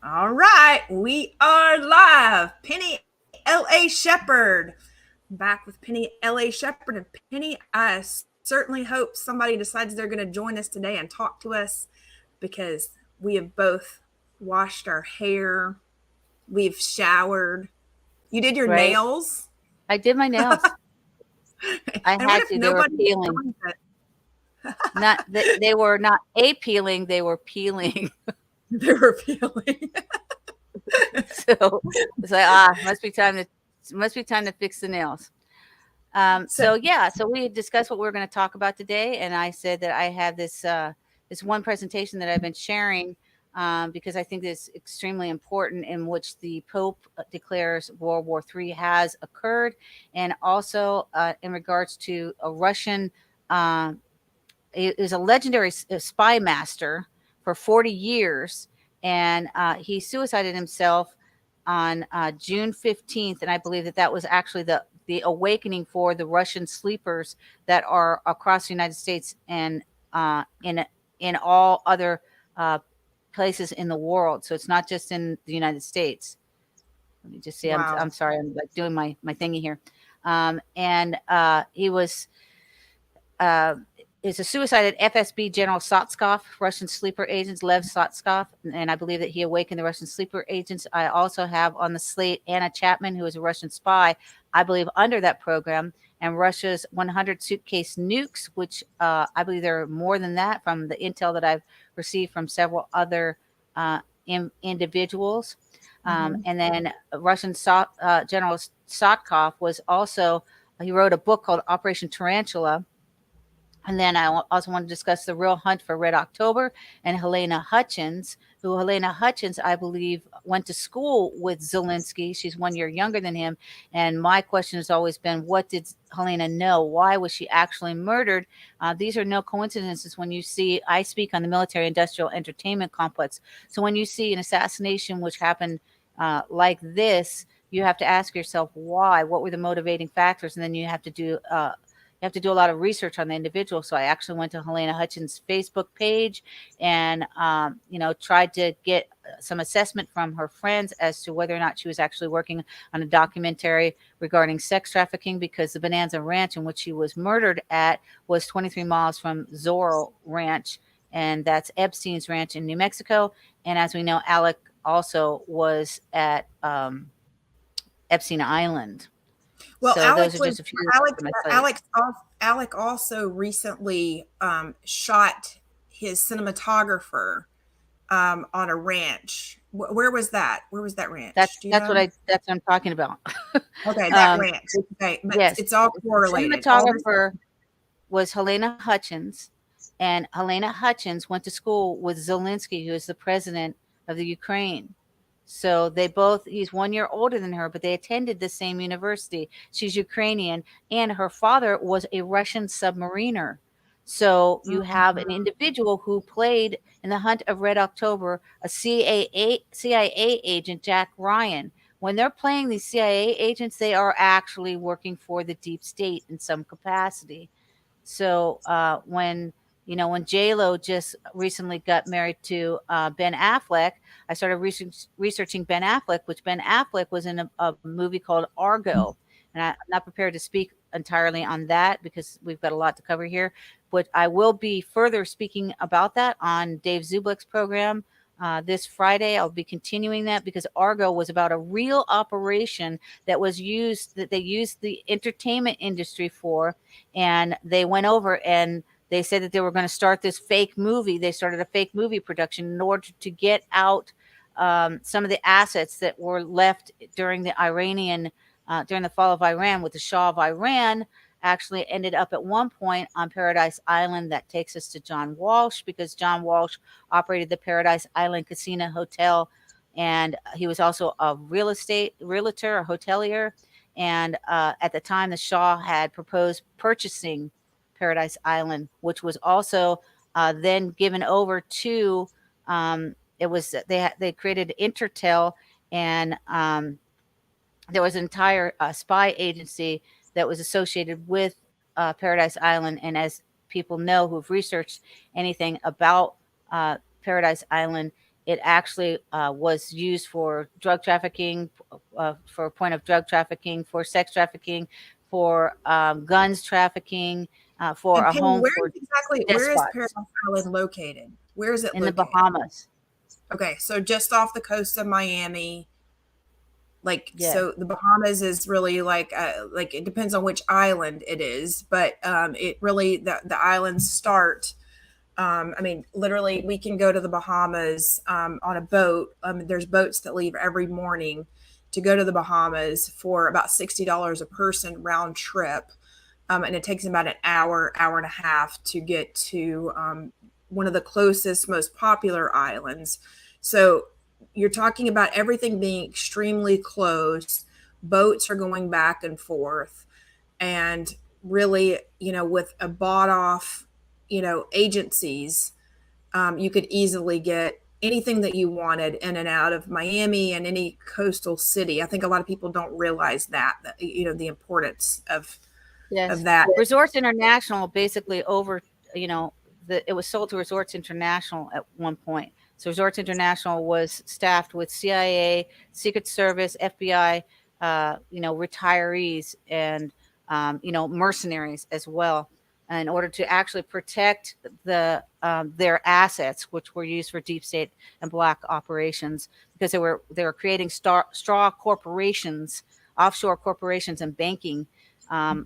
All right, we are live. Penny L.A. Shepard. Back with Penny L.A. Shepard. And Penny, I certainly hope somebody decides they're going to join us today and talk to us because we have both washed our hair, we've showered. You did your Right? nails. I did my nails. I And what had if to. They were nobody peeling. joins us? Not they were not a peeling, they were peeling. They were peeling. So it's like must be time to fix the nails. So, So yeah, so we discussed what we were going to talk about today, and I said that I have this one presentation that I've been sharing because I think it's extremely important, in which the Pope declares World War III has occurred, and also in regards to a Russian. Uh, is a legendary spy master for 40 years, and he suicided himself on June 15th, and I believe that that was actually the awakening for the Russian sleepers that are across the United States and in all other uh, places in the world. So it's not just in the United States. Let me just see. I'm wow. sorry. I'm like doing my thingy here. And he was uh, is a suicided FSB General Sotskov, Russian sleeper agents, Lev Sotskov, and I believe that he awakened the Russian sleeper agents. I also have on the slate Anna Chapman, who is a Russian spy, I believe, under that program, and Russia's 100 suitcase nukes, which I believe there are more than that from the intel that I've received from several other individuals. Mm-hmm. And then General Sotkov was also, he wrote a book called Operation Tarantula. And then I also want to discuss the real hunt for Red October and Helena Hutchins, I believe, went to school with Zelensky. She's 1 year younger than him. And my question has always been, what did Helena know? Why was she actually murdered? These are no coincidences when you see, I speak on the military industrial entertainment complex. So when you see an assassination which happened like this, you have to ask yourself why, what were the motivating factors? And then you have to do a lot of research on the individual. So I actually went to Helena Hutchins' Facebook page and, tried to get some assessment from her friends as to whether or not she was actually working on a documentary regarding sex trafficking, because the Bonanza Ranch in which she was murdered at was 23 miles from Zorro Ranch, and that's Epstein's ranch in New Mexico. And as we know, Alec also was at Epstein Island. Well, So those are just a few Alec from my slate. Alex Alec also recently shot his cinematographer on a ranch. Where was that? Where was that ranch? Do you know? That's what I'm talking about. Okay, that um, ranch. Okay, but yes, it's all the correlated. All this. cinematographer was Helena Hutchins, and Helena Hutchins went to school with Zelensky, who is the president of the Ukraine. So he's 1 year older than her, but they attended the same university. She's Ukrainian, and her father was a Russian submariner. So you have an individual who played in the Hunt of Red October, a CIA agent, Jack Ryan. When they're playing these CIA agents, they are actually working for the deep state in some capacity. So when J Lo just recently got married to Ben Affleck, I started researching Ben Affleck, which Ben Affleck was in a movie called Argo, and I'm not prepared to speak entirely on that because we've got a lot to cover here. But I will be further speaking about that on Dave Zublick's program. This Friday, I'll be continuing that because Argo was about a real operation that they used the entertainment industry for, and they went over and they said that they were going to start this fake movie. They started a fake movie production in order to get out some of the assets that were left during the fall of Iran, with the Shah of Iran actually ended up at one point on Paradise Island. That takes us to John Walsh, because John Walsh operated the Paradise Island Casino Hotel, and he was also a realtor, a hotelier. And at the time, the Shah had proposed purchasing Paradise Island, which was also then given over to. It was they created Intertel, and there was an entire spy agency that was associated with Paradise Island. And as people know who've researched anything about Paradise Island, It actually was used for drug trafficking, for a point of drug trafficking, for sex trafficking, for guns trafficking, for And a Penny, home for where is despots Paradise Island located? Where is it in the located? Bahamas. Okay, so just off the coast of Miami. Like, Yeah. so the Bahamas is really like it depends on which island it is, but it really the islands start. I mean, literally, we can go to the Bahamas on a boat. There's boats that leave every morning to go to the Bahamas for about $60 a person round trip, and it takes about an hour, hour and a half to get to one of the closest, most popular islands. So you're talking about everything being extremely close. Boats are going back and forth, and really, with a bought off, agencies, you could easily get anything that you wanted in and out of Miami and any coastal city. I think a lot of people don't realize that the importance of Yes. that. Resorts International basically it was sold to Resorts International at one point. So Resorts International was staffed with CIA, Secret Service, FBI, retirees, and mercenaries as well, in order to actually protect their assets, which were used for deep state and black operations, because they were creating straw corporations, offshore corporations, and banking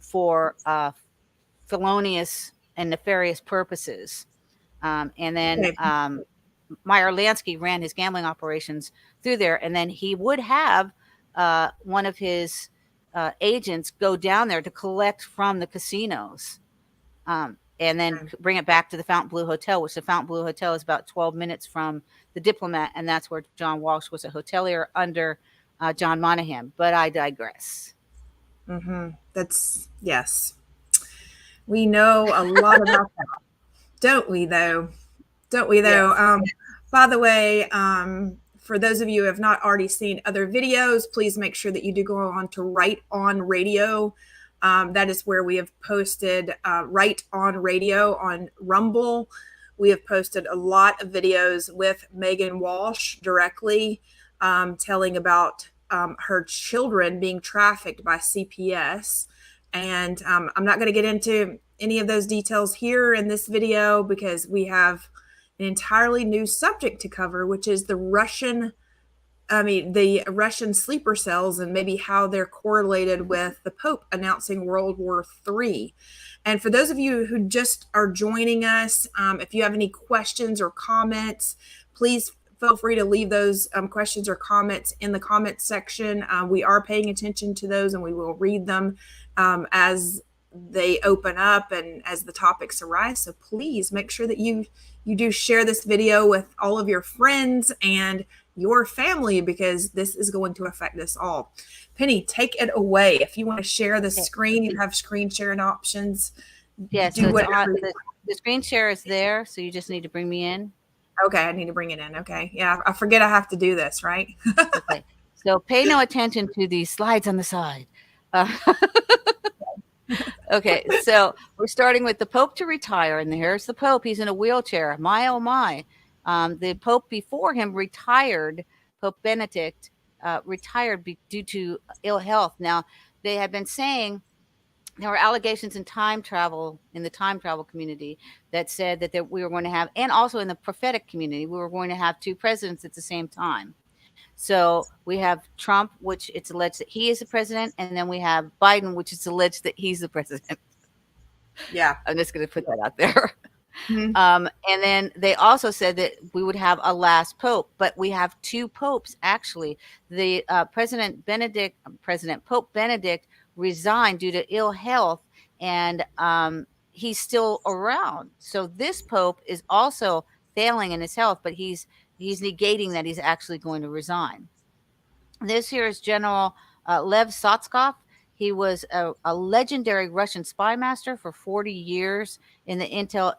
for felonious and nefarious purposes. And then Okay. Meyer Lansky ran his gambling operations through there, and then he would have one of his agents go down there to collect from the casinos, and then bring it back to the Fontainebleau Hotel, which the Fontainebleau Hotel is about 12 minutes from the Diplomat, and that's where John Walsh was a hotelier under John Monahan. But I digress. That's yes. We know a lot about that, don't we? Though, don't we? Though. Yes. By the way, for those of you who have not already seen other videos, please make sure that you do go on to Right On Radio. That is where we have posted Right On Radio on Rumble. We have posted a lot of videos with Megan Walsh directly, telling about her children being trafficked by CPS. And I'm not going to get into any of those details here in this video because we have an entirely new subject to cover, which is the Russian sleeper cells and maybe how they're correlated with the Pope announcing World War III. And for those of you who just are joining us, if you have any questions or comments, please feel free to leave those questions or comments in the comments section. We are paying attention to those, and we will read them as they open up and as the topics arise. So please make sure that you do share this video with all of your friends and your family, because this is going to affect us all. Penny, take it away. If you want to share the screen, you have screen sharing options. Yes, Do so whatever. the screen share is there, so you just need to bring me in. Okay, I need to bring it in. Okay. Yeah, I forget I have to do this, right? Okay. So pay no attention to the slides on the side. Okay, so we're starting with the Pope to retire, and here's the Pope. He's in a wheelchair. My, oh my. The Pope before him retired, Pope Benedict, retired due to ill health. Now, they had been saying there were allegations in the time travel community that said that we were going to have, and also in the prophetic community, we were going to have two presidents at the same time. So we have Trump, which it's alleged that he is the president, and then we have Biden, which is alleged that he's the president. Yeah. I'm just going to put that out there. Mm-hmm. And then they also said that we would have a last pope, but we have two popes actually. The Pope Benedict resigned due to ill health, and he's still around. So this pope is also failing in his health, but he's negating that he's actually going to resign. This here is General Lev Sotskov. He was a legendary Russian spy master for 40 years in the intel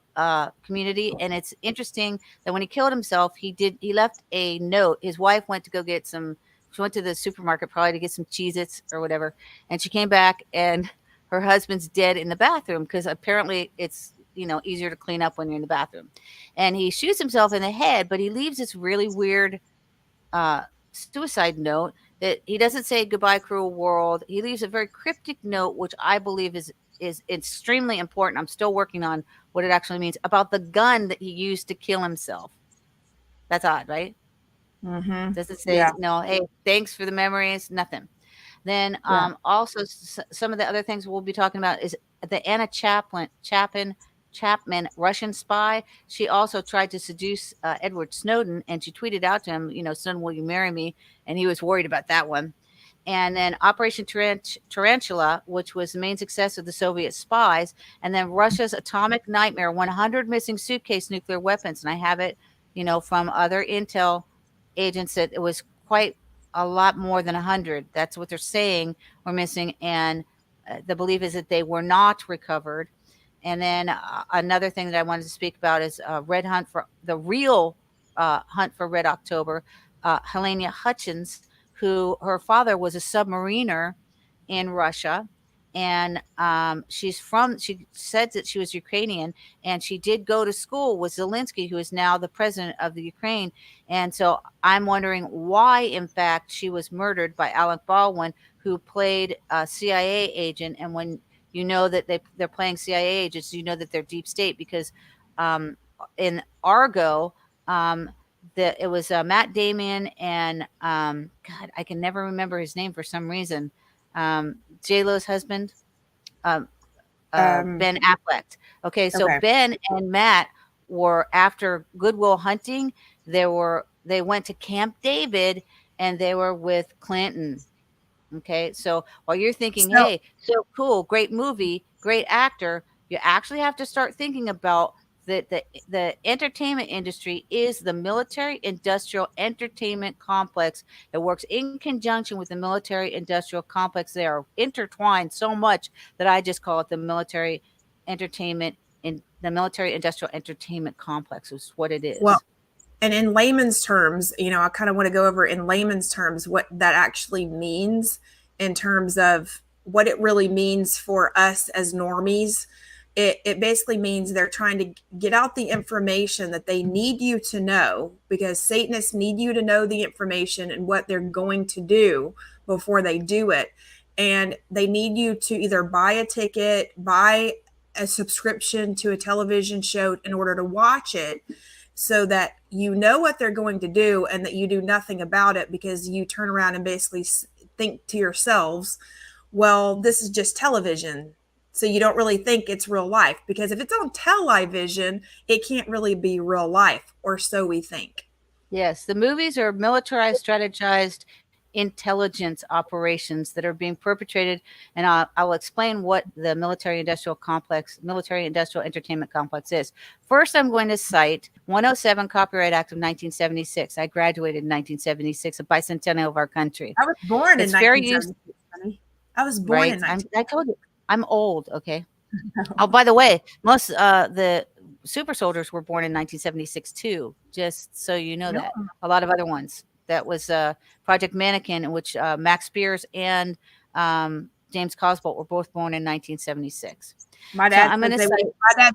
community. And it's interesting that when he killed himself, he left a note. His wife went to go get she went to the supermarket probably to get some Cheez-Its or whatever. And she came back and her husband's dead in the bathroom, because apparently it's easier to clean up when you're in the bathroom. And he shoots himself in the head, but he leaves this really weird suicide note that he doesn't say goodbye cruel world. He leaves a very cryptic note, which I believe is extremely important. I'm still working on what it actually means, about the gun that he used to kill himself. That's odd, right? Mm-hmm. Doesn't say no, hey, thanks for the memories, nothing. Then also some of the other things we'll be talking about is the Anna Chapman, Russian spy. She also tried to seduce Edward Snowden, and she tweeted out to him, son, will you marry me? And he was worried about that one. And then Operation Tarantula, which was the main success of the Soviet spies, and then Russia's atomic nightmare, 100 missing suitcase nuclear weapons. And I have it, from other intel agents that it was quite a lot more than 100. That's what they're saying were missing. And the belief is that they were not recovered. And then another thing that I wanted to speak about is Red Hunt for the real hunt for Red October. Helena Hutchins, who her father was a submariner in Russia. And she said that she was Ukrainian, and she did go to school with Zelensky, who is now the president of the Ukraine. And so I'm wondering why, in fact, she was murdered by Alec Baldwin, who played a CIA agent. And when you know that they're playing CIA agents, you know that they're deep state, because in Argo, it was Matt Damon and God, I can never remember his name for some reason. J-Lo's husband, Ben Affleck. Okay, so Ben and Matt were, after Goodwill Hunting, they went to Camp David, and they were with Clinton. Okay, so while you're thinking, hey, so cool, great movie, great actor, you actually have to start thinking about that the entertainment industry is the military industrial entertainment complex. It works in conjunction with the military industrial complex. They are intertwined so much that I just call it the military entertainment, in the military industrial entertainment complex is what it is. Well, and in layman's terms, I kind of want to go over in layman's terms what that actually means, in terms of what it really means for us as normies. It basically means they're trying to get out the information that they need you to know, because Satanists need you to know the information and what they're going to do before they do it. And they need you to either buy a ticket, buy a subscription to a television show in order to watch it, so that you know what they're going to do and that you do nothing about it, because you turn around and basically think to yourselves, well, this is just television. So you don't really think it's real life, because if it's on television, it can't really be real life, or so we think. Yes, the movies are militarized, strategized intelligence operations that are being perpetrated. And I'll explain what the military industrial entertainment complex is. First, I'm going to cite 107 Copyright Act of 1976. I graduated in 1976, a bicentennial of our country. I was born in 1976, honey. I was born in 1976. I told you, I'm old, okay? Oh, by the way, most the super soldiers were born in 1976 too, just so you know that. A lot of other ones. That was Project Mannequin, in which Max Spears and James Cosbolt were both born in 1976. My dad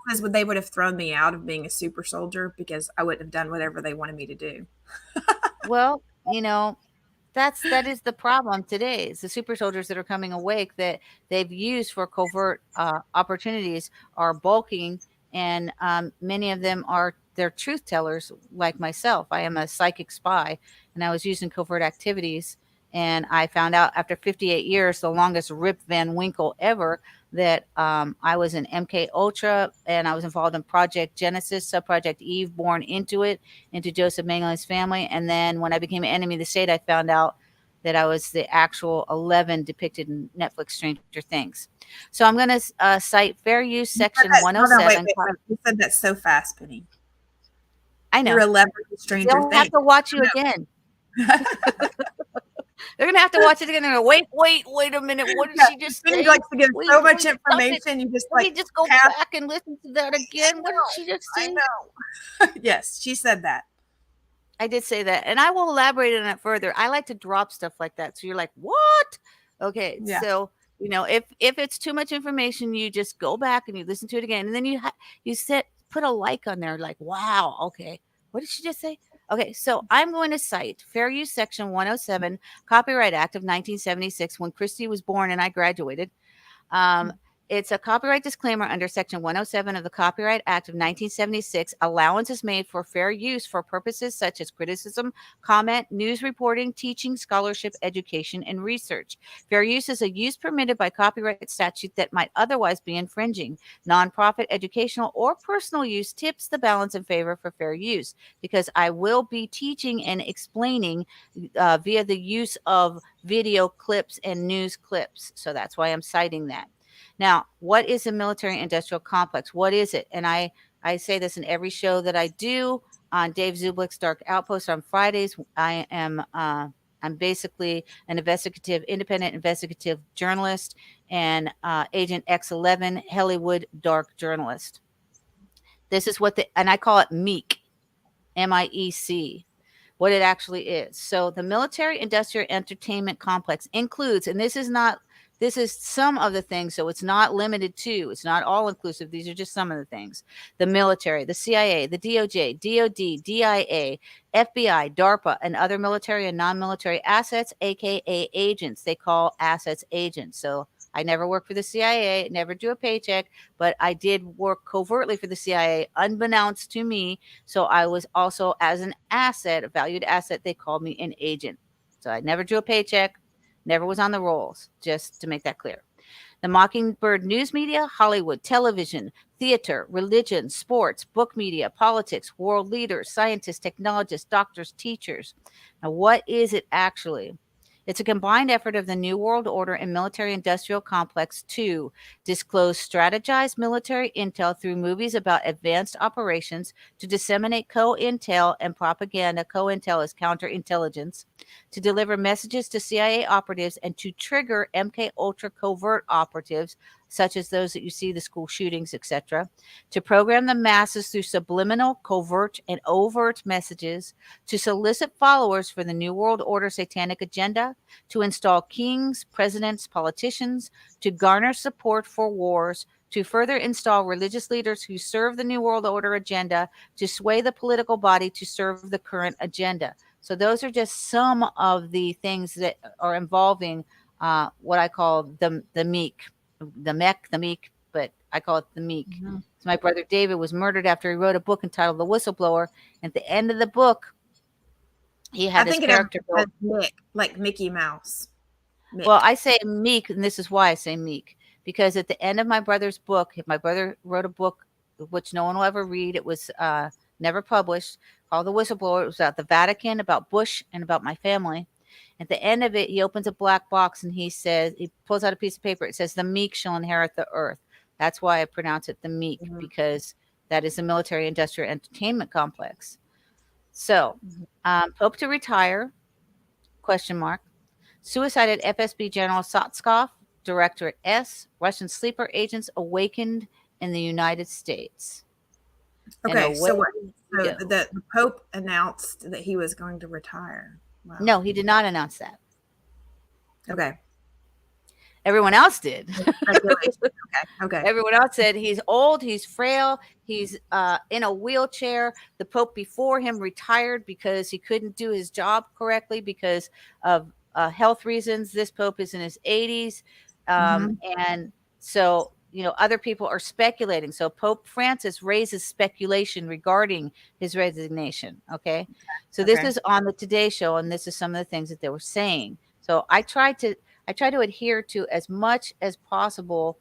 says they would have thrown me out of being a super soldier, because I wouldn't have done whatever they wanted me to do. Well, that is the problem today. Is the super soldiers that are coming awake that they've used for covert opportunities are bulking, and many of them they're truth tellers like myself. I am a psychic spy, and I was used in covert activities. And I found out after 58 years, the longest Rip Van Winkle ever, that I was in MK Ultra, and I was involved in Project Genesis, Subproject Eve, born into Joseph Mengele's family. And then when I became an enemy of the state, I found out that I was the actual 11 depicted in Netflix Stranger Things. So I'm going to cite Fair Use Section 107. Wait. You said that so fast, Penny. I know. You're 11 Stranger Things. They'll have to watch you again. They're going to have to watch it again. They're going to wait a minute. What did she just say? She likes to give so much information. You just just go back and listen to that again. What did she just say? I know. Yes, she said that. I did say that. And I will elaborate on it further. I like to drop stuff like that. So you're like, what? Okay. Yeah. So You know, if it's too much information, you just go back and you listen to it again, and then you put a like on there, like, wow, okay, what did she just say? Okay, so I'm going to cite Fair Use Section 107, Copyright Act of 1976, when Christy was born and I graduated. It's a copyright disclaimer under Section 107 of the Copyright Act of 1976. Allowance is made for fair use for purposes such as criticism, comment, news reporting, teaching, scholarship, education, and research. Fair use is a use permitted by copyright statute that might otherwise be infringing. Nonprofit, educational, or personal use tips the balance in favor for fair use, because I will be teaching and explaining via the use of video clips and news clips. So that's why I'm citing that. Now, what is a military industrial complex? What is it? And I say this in every show that I do on Dave Zublick's Dark Outpost on Fridays. I'm basically an independent investigative journalist and Agent X11 Hollywood dark journalist. This is and I call it MEEC, M-I-E-C, what it actually is. So the military industrial entertainment complex includes, and this is some of the things, so it's not limited to, it's not all inclusive. These are just some of the things. The military, the CIA, the DOJ, DOD, DIA, FBI, DARPA, and other military and non-military assets, aka agents. They call assets agents. So I never worked for the CIA, never do a paycheck, but I did work covertly for the CIA, unbeknownst to me. So I was also, as an asset, a valued asset, they called me an agent. So I never drew a paycheck, never was on the rolls, just to make that clear. The Mockingbird news media, Hollywood, television, theater, religion, sports, book media, politics, world leaders, scientists, technologists, doctors, teachers. Now, what is it actually? It's a combined effort of the New World Order and military industrial complex to disclose strategized military intel through movies about advanced operations, to disseminate co-intel and propaganda. Co-intel is counterintelligence, to deliver messages to CIA operatives, and to trigger MK Ultra covert operatives, such as those that you see, the school shootings, etc., to program the masses through subliminal, covert, and overt messages, to solicit followers for the New World Order satanic agenda, to install kings, presidents, politicians, to garner support for wars, to further install religious leaders who serve the New World Order agenda, to sway the political body to serve the current agenda. So those are just some of the things that are involving what I call the MEEC, the MEC, the MEEC, but I call it the MEEC. Mm-hmm. So my brother David was murdered after he wrote a book entitled The Whistleblower. At the end of the book, he had his character go, Mick, like Mickey Mouse. Mick. Well, I say MEEC, and this is why I say MEEC, because at the end of my brother's book, my brother wrote a book which no one will ever read. It was never published, called The Whistleblower. It was about the Vatican, about Bush, and about my family. At the end of it, he opens a black box and he says, he pulls out a piece of paper. It says, the meek shall inherit the earth. That's why I pronounce it the MEEC, mm-hmm. because that is the military industrial entertainment complex. So, Pope to retire, ? Suicide at FSB General Sotskov, Directorate S, Russian sleeper agents awakened in the United States. Okay, so what? So the Pope announced that he was going to retire. Wow. No, he did not announce that. Okay. Everyone else did. Okay. Everyone else said he's old, he's frail, he's in a wheelchair. The Pope before him retired because he couldn't do his job correctly because of health reasons. This Pope is in his 80s. And so, other people are speculating. So Pope Francis raises speculation regarding his resignation. Okay. So this is on the Today Show, and this is some of the things that they were saying. So I try to adhere to as much as possible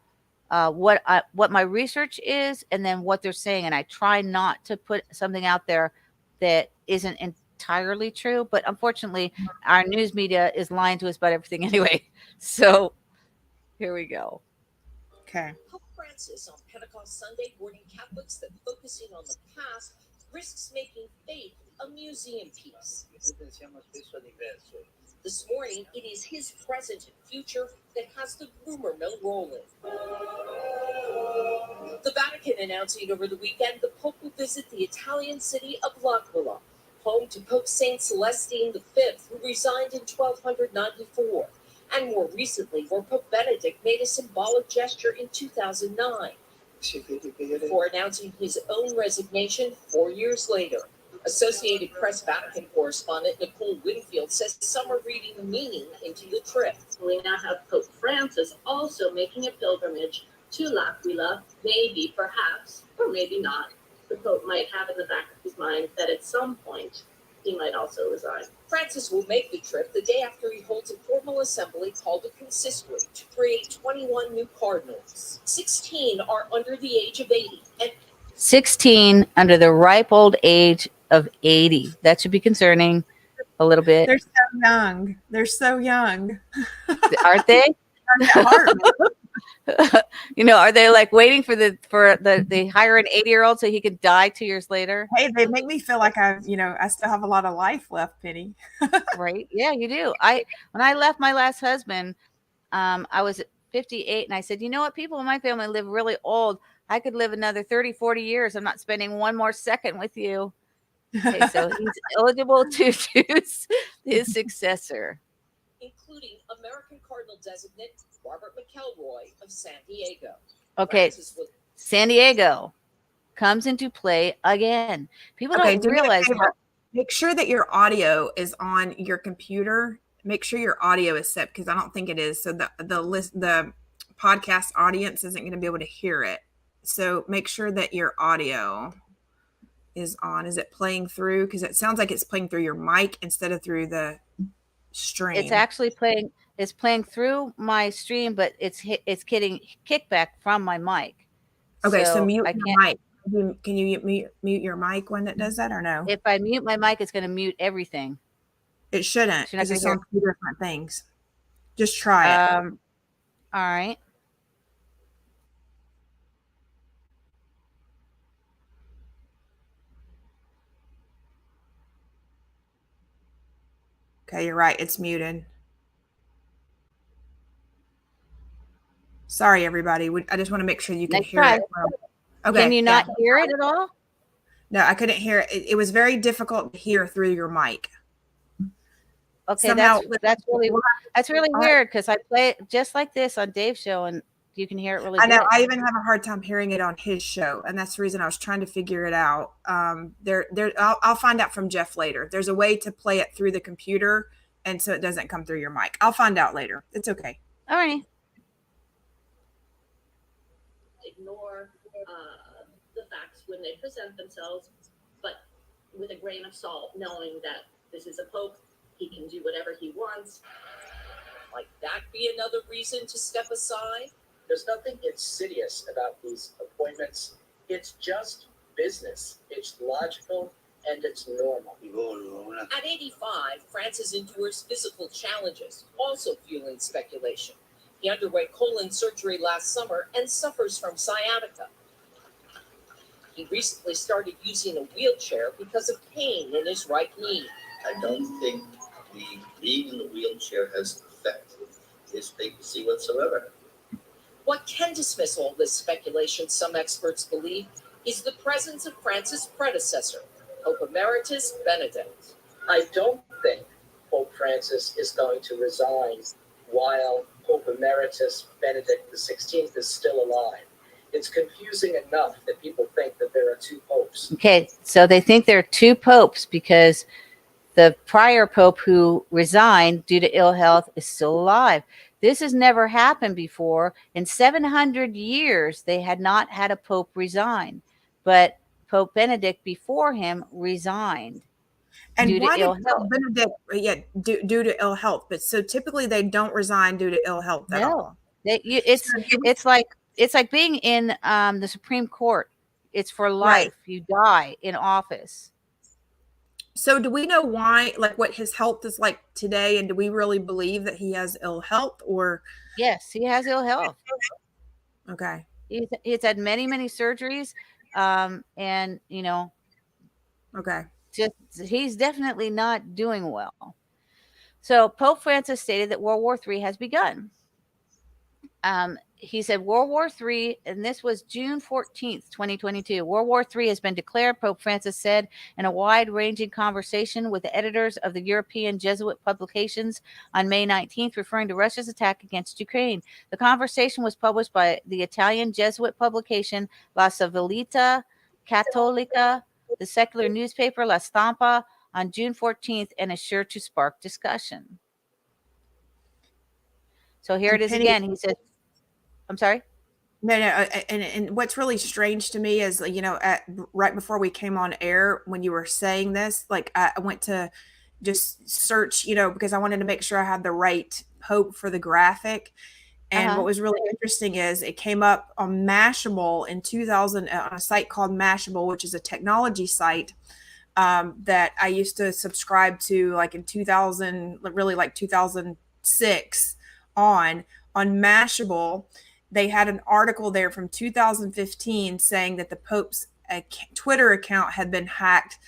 what my research is, and then what they're saying. And I try not to put something out there that isn't entirely true. But unfortunately, our news media is lying to us about everything anyway. So here we go. Okay. Pope Francis on Pentecost Sunday warning Catholics that focusing on the past risks making faith a museum piece. This morning, it is his present and future that has the rumor mill rolling. The Vatican announcing over the weekend the Pope will visit the Italian city of L'Aquila, home to Pope Saint Celestine V, who resigned in 1294. and more recently, where Pope Benedict made a symbolic gesture in 2009 before announcing his own resignation 4 years later. Associated Press Vatican correspondent Nicole Winfield says some are reading the meaning into the trip. We now have Pope Francis also making a pilgrimage to L'Aquila. Maybe, perhaps, or maybe not, the Pope might have in the back of his mind that at some point he might also resign. Francis will make the trip the day after he holds a formal assembly called a consistory to create 21 new cardinals. 16 are under the age of 80, and 16 under the ripe old age of 80. That should be concerning a little bit. They're so young. They're so young. Aren't they? Hard. Are they like waiting for the hire an 80-year-old so he could die 2 years later? Hey, they make me feel like I still have a lot of life left, Penny. Right? Yeah, you do. When I left my last husband, I was 58, and I said, you know what? People in my family live really old. I could live another 30, 40 years. I'm not spending one more second with you. Okay, so he's eligible to choose his successor, including American Cardinal designate Robert McElroy of San Diego. Okay, Francis was San Diego comes into play again. People don't do me a realize favor. Make sure that your audio is on your computer. Make sure your audio is set, because I don't think it is. So the podcast audience isn't going to be able to hear it. So make sure that your audio is on. Is it playing through? Because it sounds like it's playing through your mic instead of through the stream. it's actually playing. It's playing through my stream, but it's getting kickback from my mic. Okay, so mute your mic. Can you mute your mic when it does that, or no? If I mute my mic, it's going to mute everything. It shouldn't, You're not because it's gonna on two different things. Just try it. All right. Okay, you're right. It's muted. Sorry, everybody. I just want to make sure you can Next hear try. it well. Okay. Can you not hear it at all? No, I couldn't hear it. It was very difficult to hear through your mic. Okay, Somehow- that's really weird, because I play it just like this on Dave's show, and you can hear it really I know. good. I even have a hard time hearing it on his show, and that's the reason I was trying to figure it out. I'll find out from Jeff later. There's a way to play it through the computer, and so it doesn't come through your mic. I'll find out later. It's okay. All right. Ignore the facts when they present themselves, but with a grain of salt, knowing that this is a pope, he can do whatever he wants. Might that be another reason to step aside? There's nothing insidious about these appointments. It's just business. It's logical and it's normal. At 85, Francis endures physical challenges, also fueling speculation. He underwent colon surgery last summer and suffers from sciatica. He recently started using a wheelchair because of pain in his right knee. I don't think the being in the wheelchair has affected his papacy whatsoever. What can dismiss all this speculation, some experts believe, is the presence of Francis' predecessor, Pope Emeritus Benedict. I don't think Pope Francis is going to resign while Pope Emeritus Benedict XVI is still alive. It's confusing enough that people think that there are two popes. Okay, so they think there are two popes because the prior pope who resigned due to ill health is still alive. This has never happened before. In 700 years, they had not had a pope resign, but Pope Benedict before him resigned And due to why ill did health. Benedict? Due to ill health. But so typically they don't resign due to ill health at all. It's like being in the Supreme Court. It's for life. Right. You die in office. So do we know why, like what his health is like today? And do we really believe that he has ill health, or? Yes, he has ill health. Okay. He's had many, many surgeries. And, Okay. he's definitely not doing well. So Pope Francis stated that World War III has begun. he said World War III, and this was June 14th, 2022. World War III has been declared, Pope Francis said in a wide-ranging conversation with the editors of the European Jesuit publications on May 19th, referring to Russia's attack against Ukraine. The conversation was published by the Italian Jesuit publication La Civiltà Cattolica, the secular newspaper La Stampa, on June 14th, and is sure to spark discussion. So here And it is Penny- again. He said, I'm sorry? No, and what's really strange to me is, right before we came on air, when you were saying this, like I went to just search, because I wanted to make sure I had the right Pope for the graphic. And what was really interesting is it came up on Mashable in 2000 on a site called Mashable, which is a technology site that I used to subscribe to, like in 2000, really like 2006 on Mashable. They had an article there from 2015 saying that the Pope's Twitter account had been hacked,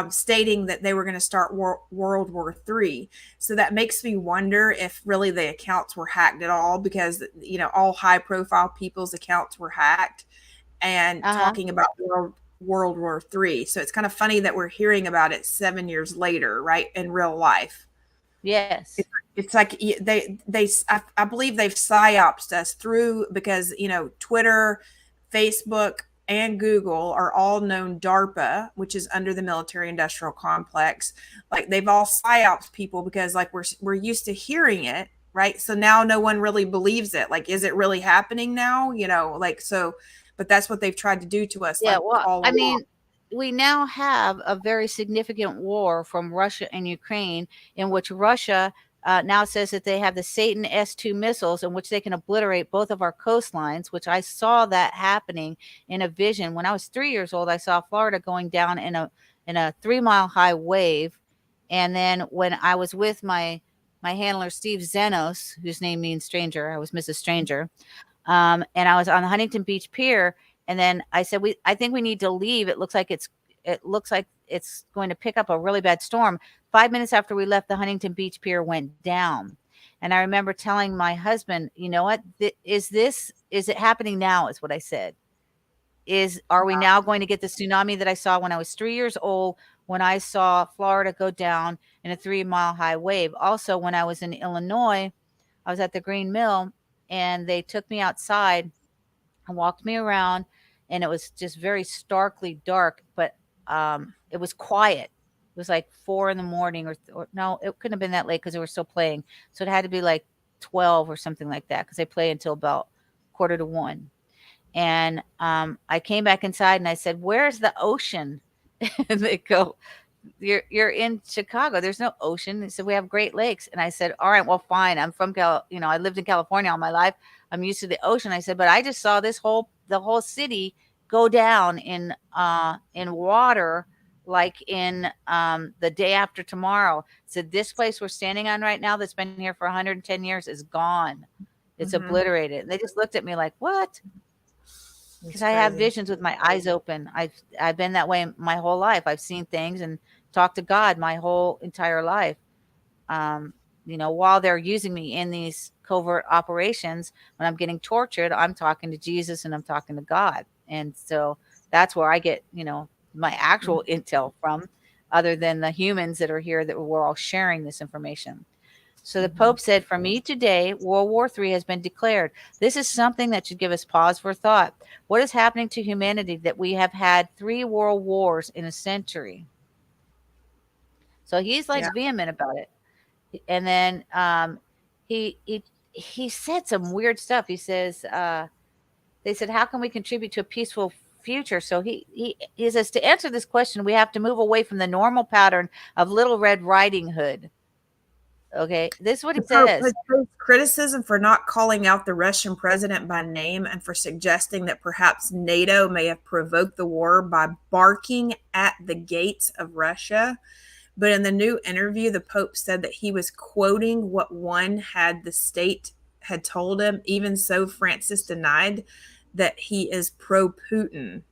stating that they were going to start World War III. So that makes me wonder if really the accounts were hacked at all, because, all high profile people's accounts were hacked and talking about World War III. So it's kind of funny that we're hearing about it 7 years later, right, in real life. Yes. It's like I believe they've psyopsed us through, because, Twitter, Facebook, and Google are all known DARPA, which is under the military industrial complex. Like, they've all psyopsed people because, like, we're used to hearing it, right? So now no one really believes it. Like, is it really happening now? But that's what they've tried to do to us. Yeah, like, well, all I along. mean, we now have a very significant war from Russia and Ukraine, in which Russia now says that they have the Satan S-2 missiles, in which they can obliterate both of our coastlines, which I saw that happening in a vision. When I was 3 years old, I saw Florida going down in a 3-mile high wave. And then when I was with my handler, Steve Zenos, whose name means stranger, I was Mrs. Stranger, and I was on the Huntington Beach Pier. And then I said, I think we need to leave. It looks like it's going to pick up a really bad storm. 5 minutes after we left, the Huntington Beach Pier went down. And I remember telling my husband, you know what, is it happening now? Is what I said. Are we now going to get the tsunami that I saw when I was 3 years old, when I saw Florida go down in a 3-mile high wave? Also, when I was in Illinois, I was at the Green Mill, and they took me outside and walked me around, and it was just very starkly dark, but it was quiet. It was like 4 in the morning, or no, it couldn't have been that late because they were still playing. So it had to be like 12 or something like that, because they play until about 12:45. And I came back inside and I said, "Where's the ocean?" And they go, You're in Chicago. There's no ocean." They said, "We have Great Lakes." And I said, "All right, well, fine. I'm from I lived in California all my life. I'm used to the ocean." I said, "But I just saw the whole city go down in water, like in the day after tomorrow." I said, "This place we're standing on right now, that's been here for 110 years, is gone. It's obliterated." And they just looked at me like, "What?" Because I have visions with my eyes open. I've been that way my whole life. I've seen things and talked to God my whole entire life. While they're using me in these covert operations, when I'm getting tortured, I'm talking to Jesus and I'm talking to God. And so that's where I get, my actual intel from, other than the humans that are here that we're all sharing this information. So the Pope said, "For me today, World War III has been declared. This is something that should give us pause for thought. What is happening to humanity that we have had 3 world wars in a century?" So he's like vehement about it. And then he said some weird stuff. He says, they said, "How can we contribute to a peaceful future?" So he says, to answer this question, we have to move away from the normal pattern of Little Red Riding Hood. Okay, this is what he says. Criticism for not calling out the Russian president by name, and for suggesting that perhaps NATO may have provoked the war by barking at the gates of Russia. But in the new interview, the Pope said that he was quoting what the state had told him. Even so, Francis denied that he is pro-Putin.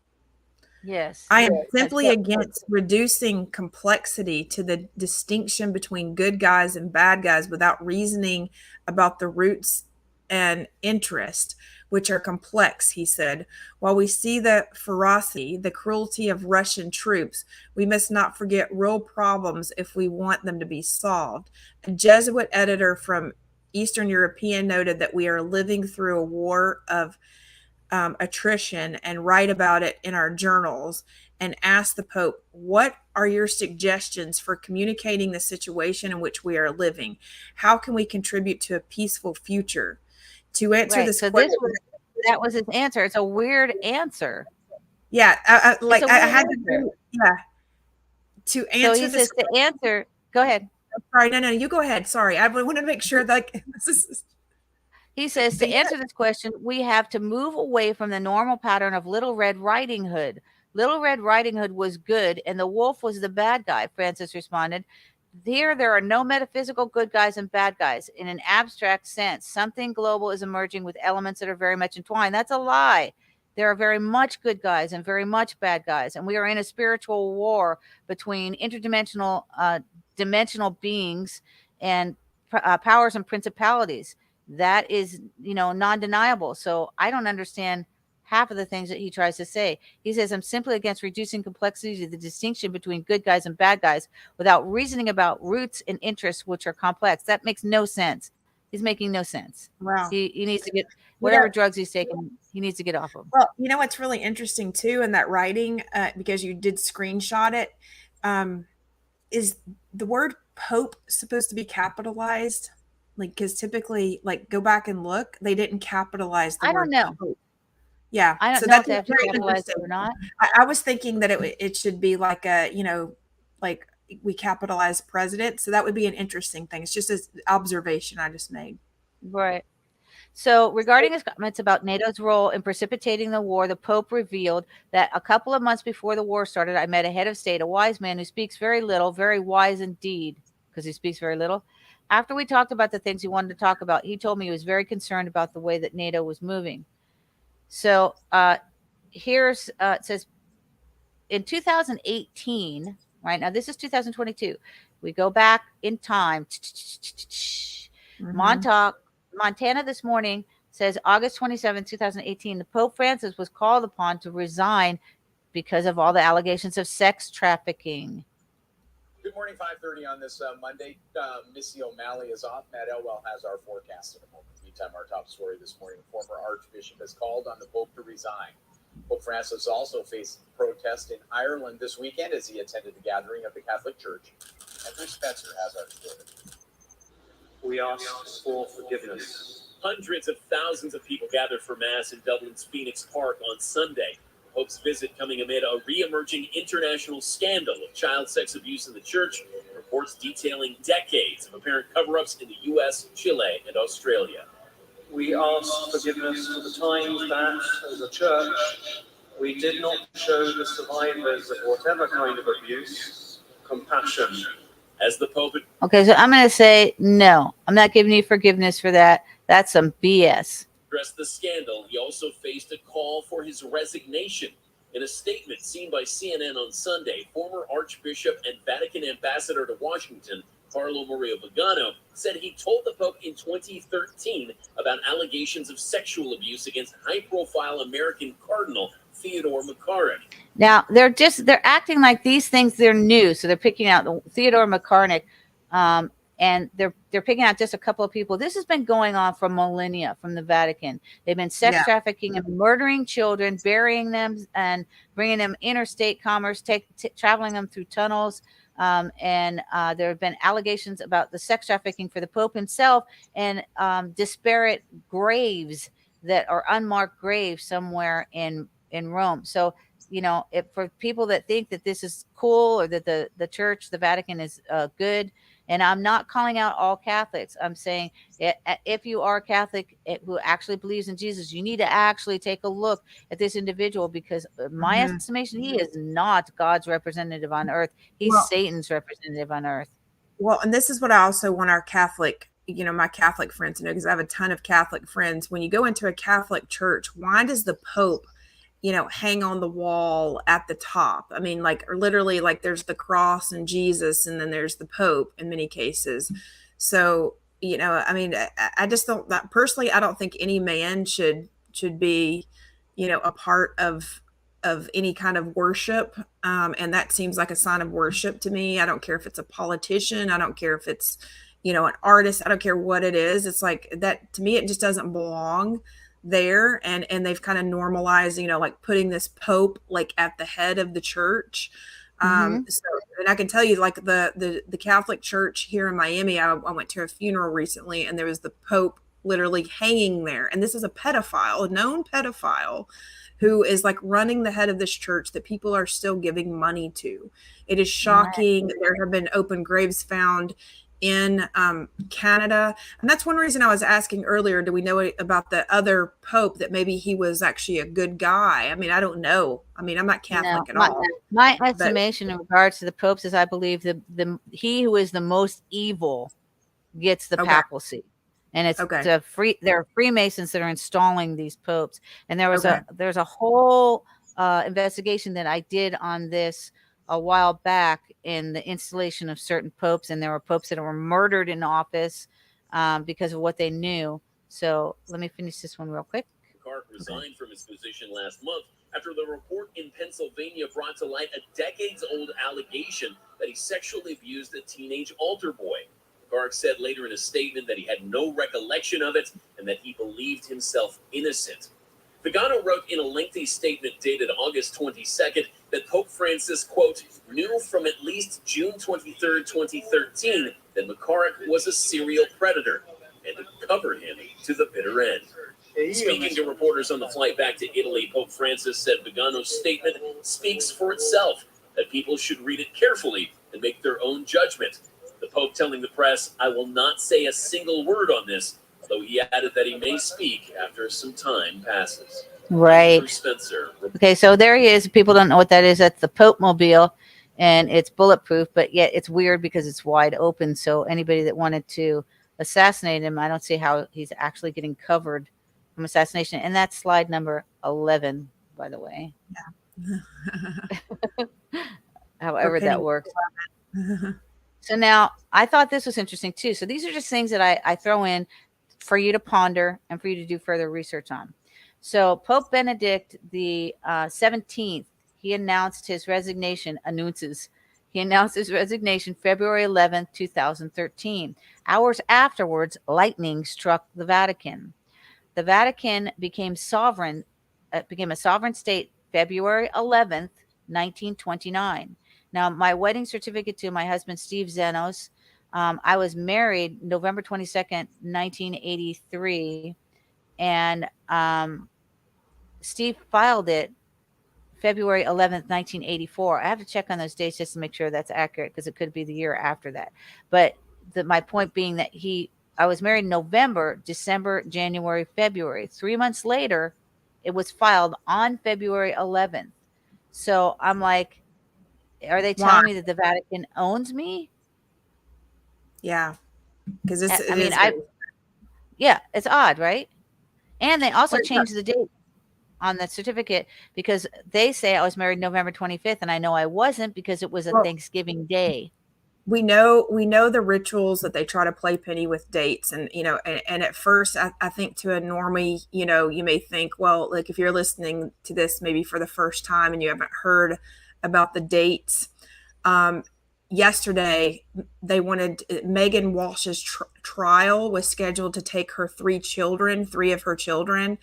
Yes. I am simply against reducing complexity to the distinction between good guys and bad guys without reasoning about the roots and interest, which are complex, he said. While we see the ferocity, the cruelty of Russian troops, we must not forget real problems if we want them to be solved. A Jesuit editor from Eastern European noted that we are living through a war of attrition and write about it in our journals, and asked the Pope, what are your suggestions for communicating the situation in which we are living? How can we contribute to a peaceful future? To answer this question, that was his answer. It's a weird answer. Yeah, I had to, yeah. To answer so he says to answer. Go ahead. Sorry, no, you go ahead. Sorry, I wanted to make sure that this is. He says to answer this question, we have to move away from the normal pattern of Little Red Riding Hood. Little Red Riding Hood was good, and the wolf was the bad guy. Francis responded. Here, there are no metaphysical good guys and bad guys. In an abstract sense, something global is emerging with elements that are very much entwined. That's a lie. There are very much good guys and very much bad guys. And we are in a spiritual war between interdimensional dimensional beings and powers and principalities. That is, non-deniable. So I don't understand half of the things that he tries to say. He says, I'm simply against reducing complexity to the distinction between good guys and bad guys without reasoning about roots and interests, which are complex. That makes no sense. He's making no sense. Wow. He needs to get whatever drugs he's taking, he needs to get off of. Well, what's really interesting too in that writing, because you did screenshot it, is the word Pope supposed to be capitalized? Like, because typically, like, go back and look, they didn't capitalize the word. I don't know. Pope. Yeah, I don't so know that's if they have to capitalize it or not. I was thinking that it should be like a, like we capitalize president. So that would be an interesting thing. It's just an observation I just made. Right. So regarding his comments about NATO's role in precipitating the war, the Pope revealed that a couple of months before the war started, I met a head of state, a wise man who speaks very little, very wise indeed, because he speaks very little. After we talked about the things he wanted to talk about, he told me he was very concerned about the way that NATO was moving. So here's, it says, in 2018, right now, this is 2022. We go back in time. Montana this morning says August 27, 2018, the Pope Francis was called upon to resign because of all the allegations of sex trafficking. Good morning, 5:30 on this Monday. Missy O'Malley is off. Matt Elwell has our forecast in a moment. Meantime, our top story this morning, the former Archbishop has called on the Pope to resign. Pope Francis also faced protest in Ireland this weekend as he attended the gathering of the Catholic Church. Andrew Spencer has our story. We ask for forgiveness. Hundreds of thousands of people gathered for Mass in Dublin's Phoenix Park on Sunday. Pope's visit coming amid a re-emerging international scandal of child sex abuse in the church, reports detailing decades of apparent cover-ups in the U.S., Chile, and Australia. We ask forgiveness for the times that, as a church, we did not show the survivors of whatever kind of abuse compassion. As the Pope... Okay, so I'm going to say no. I'm not giving you forgiveness for that. That's some BS. Addressed the scandal, he also faced a call for his resignation. In a statement seen by CNN on Sunday, former Archbishop and Vatican ambassador to Washington, Carlo Maria Vigano, said he told the Pope in 2013 about allegations of sexual abuse against high-profile American Cardinal Theodore McCarrick. Now, they're acting like these things, they're new. So they're picking out Theodore McCarrick, and they're picking out just a couple of people. This has been going on for millennia from the Vatican. They've been sex trafficking and murdering children, burying them, and bringing them interstate commerce, traveling them through tunnels. And there have been allegations about the sex trafficking for the Pope himself, and disparate graves that are unmarked graves somewhere in Rome. So, for people that think that this is cool, or that the church, the Vatican is good, and I'm not calling out all Catholics. I'm saying if you are a Catholic who actually believes in Jesus, you need to actually take a look at this individual, because my estimation, he is not God's representative on earth. He's Satan's representative on earth. Well, and this is what I also want our Catholic, my Catholic friends to know, because I have a ton of Catholic friends. When you go into a Catholic church, why does the Pope hang on the wall at the top? I mean, or literally, there's the cross and Jesus, and then there's the Pope in many cases. So I mean, I just don't, that personally, I don't think any man should be, a part of any kind of worship. And that seems like a sign of worship to me. I don't care if it's a politician. I don't care if it's, an artist. I don't care what it is. It's like that to me, it just doesn't belong there. And they've kind of normalized, like putting this Pope like at the head of the church. So, and I can tell you, like the Catholic Church here in Miami, I went to a funeral recently, and there was the Pope literally hanging there. And this is a pedophile, a known pedophile, who is like running the head of this church that people are still giving money to. It is shocking. There have been open graves found in Canada. And that's one reason I was asking earlier, do we know about the other Pope, that maybe he was actually a good guy? I mean, I don't know. I mean, I'm not Catholic at all. My estimation in regards to the popes is I believe he who is the most evil gets the papacy. And it's there are Freemasons that are installing these popes. And there's a whole investigation that I did on this a while back in the installation of certain popes, and there were popes that were murdered in office because of what they knew. So let me finish this one real quick. Clark resigned from his position last month after the report in Pennsylvania brought to light a decades-old allegation that he sexually abused a teenage altar boy. Clark said later in a statement that he had no recollection of it and that he believed himself innocent. Vigano wrote in a lengthy statement dated August 22nd that Pope Francis, quote, knew from at least June 23rd, 2013 that McCarrick was a serial predator and had covered him to the bitter end. Speaking to reporters on the flight back to Italy, Pope Francis said Vigano's statement speaks for itself, that people should read it carefully and make their own judgment. The Pope telling the press, I will not say a single word on this, though he added that he may speak after some time passes. Right. Spencer. Okay, so there he is. People don't know what that is. That's the Pope Mobile, and it's bulletproof, but yet it's weird because it's wide open. So anybody that wanted to assassinate him, I don't see how he's actually getting covered from assassination. And that's slide number 11, by the way. Yeah. However that works. So now I thought this was interesting too. So these are just things that I throw in for you to ponder and for you to do further research on. So Pope Benedict the 17th, he announced his resignation, He announced his resignation February 11th, 2013. Hours afterwards, lightning struck the Vatican. The Vatican became a sovereign state February 11th, 1929. Now, my wedding certificate to my husband, Steve Zenos, I was married November 22nd, 1983, and Steve filed it February 11th, 1984. I have to check on those dates just to make sure that's accurate, because it could be the year after that. But my point being that I was married in November, December, January, February. 3 months later, it was filed on February 11th. So I'm like, are they telling me that the Vatican owns me? Yeah, because it's odd, right? And they also changed the date on the certificate because they say I was married November 25th, and I know I wasn't because it was a Thanksgiving day. We know the rituals that they try to play penny with dates, and and at first I think to a normie, you may think, well, like if you're listening to this maybe for the first time and you haven't heard about the dates, yesterday they wanted Megan Walsh's trial was scheduled to take her three of her children,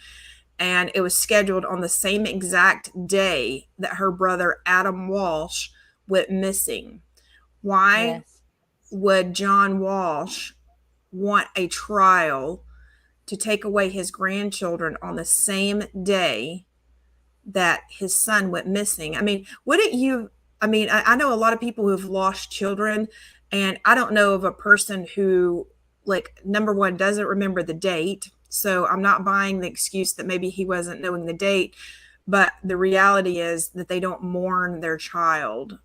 and it was scheduled on the same exact day that her brother Adam Walsh went missing. Why would John Walsh want a trial to take away his grandchildren on the same day that his son went missing? I mean, I know a lot of people who have lost children, and I don't know of a person who, like, number one, doesn't remember the date. So I'm not buying the excuse that maybe he wasn't knowing the date, but the reality is that they don't mourn their child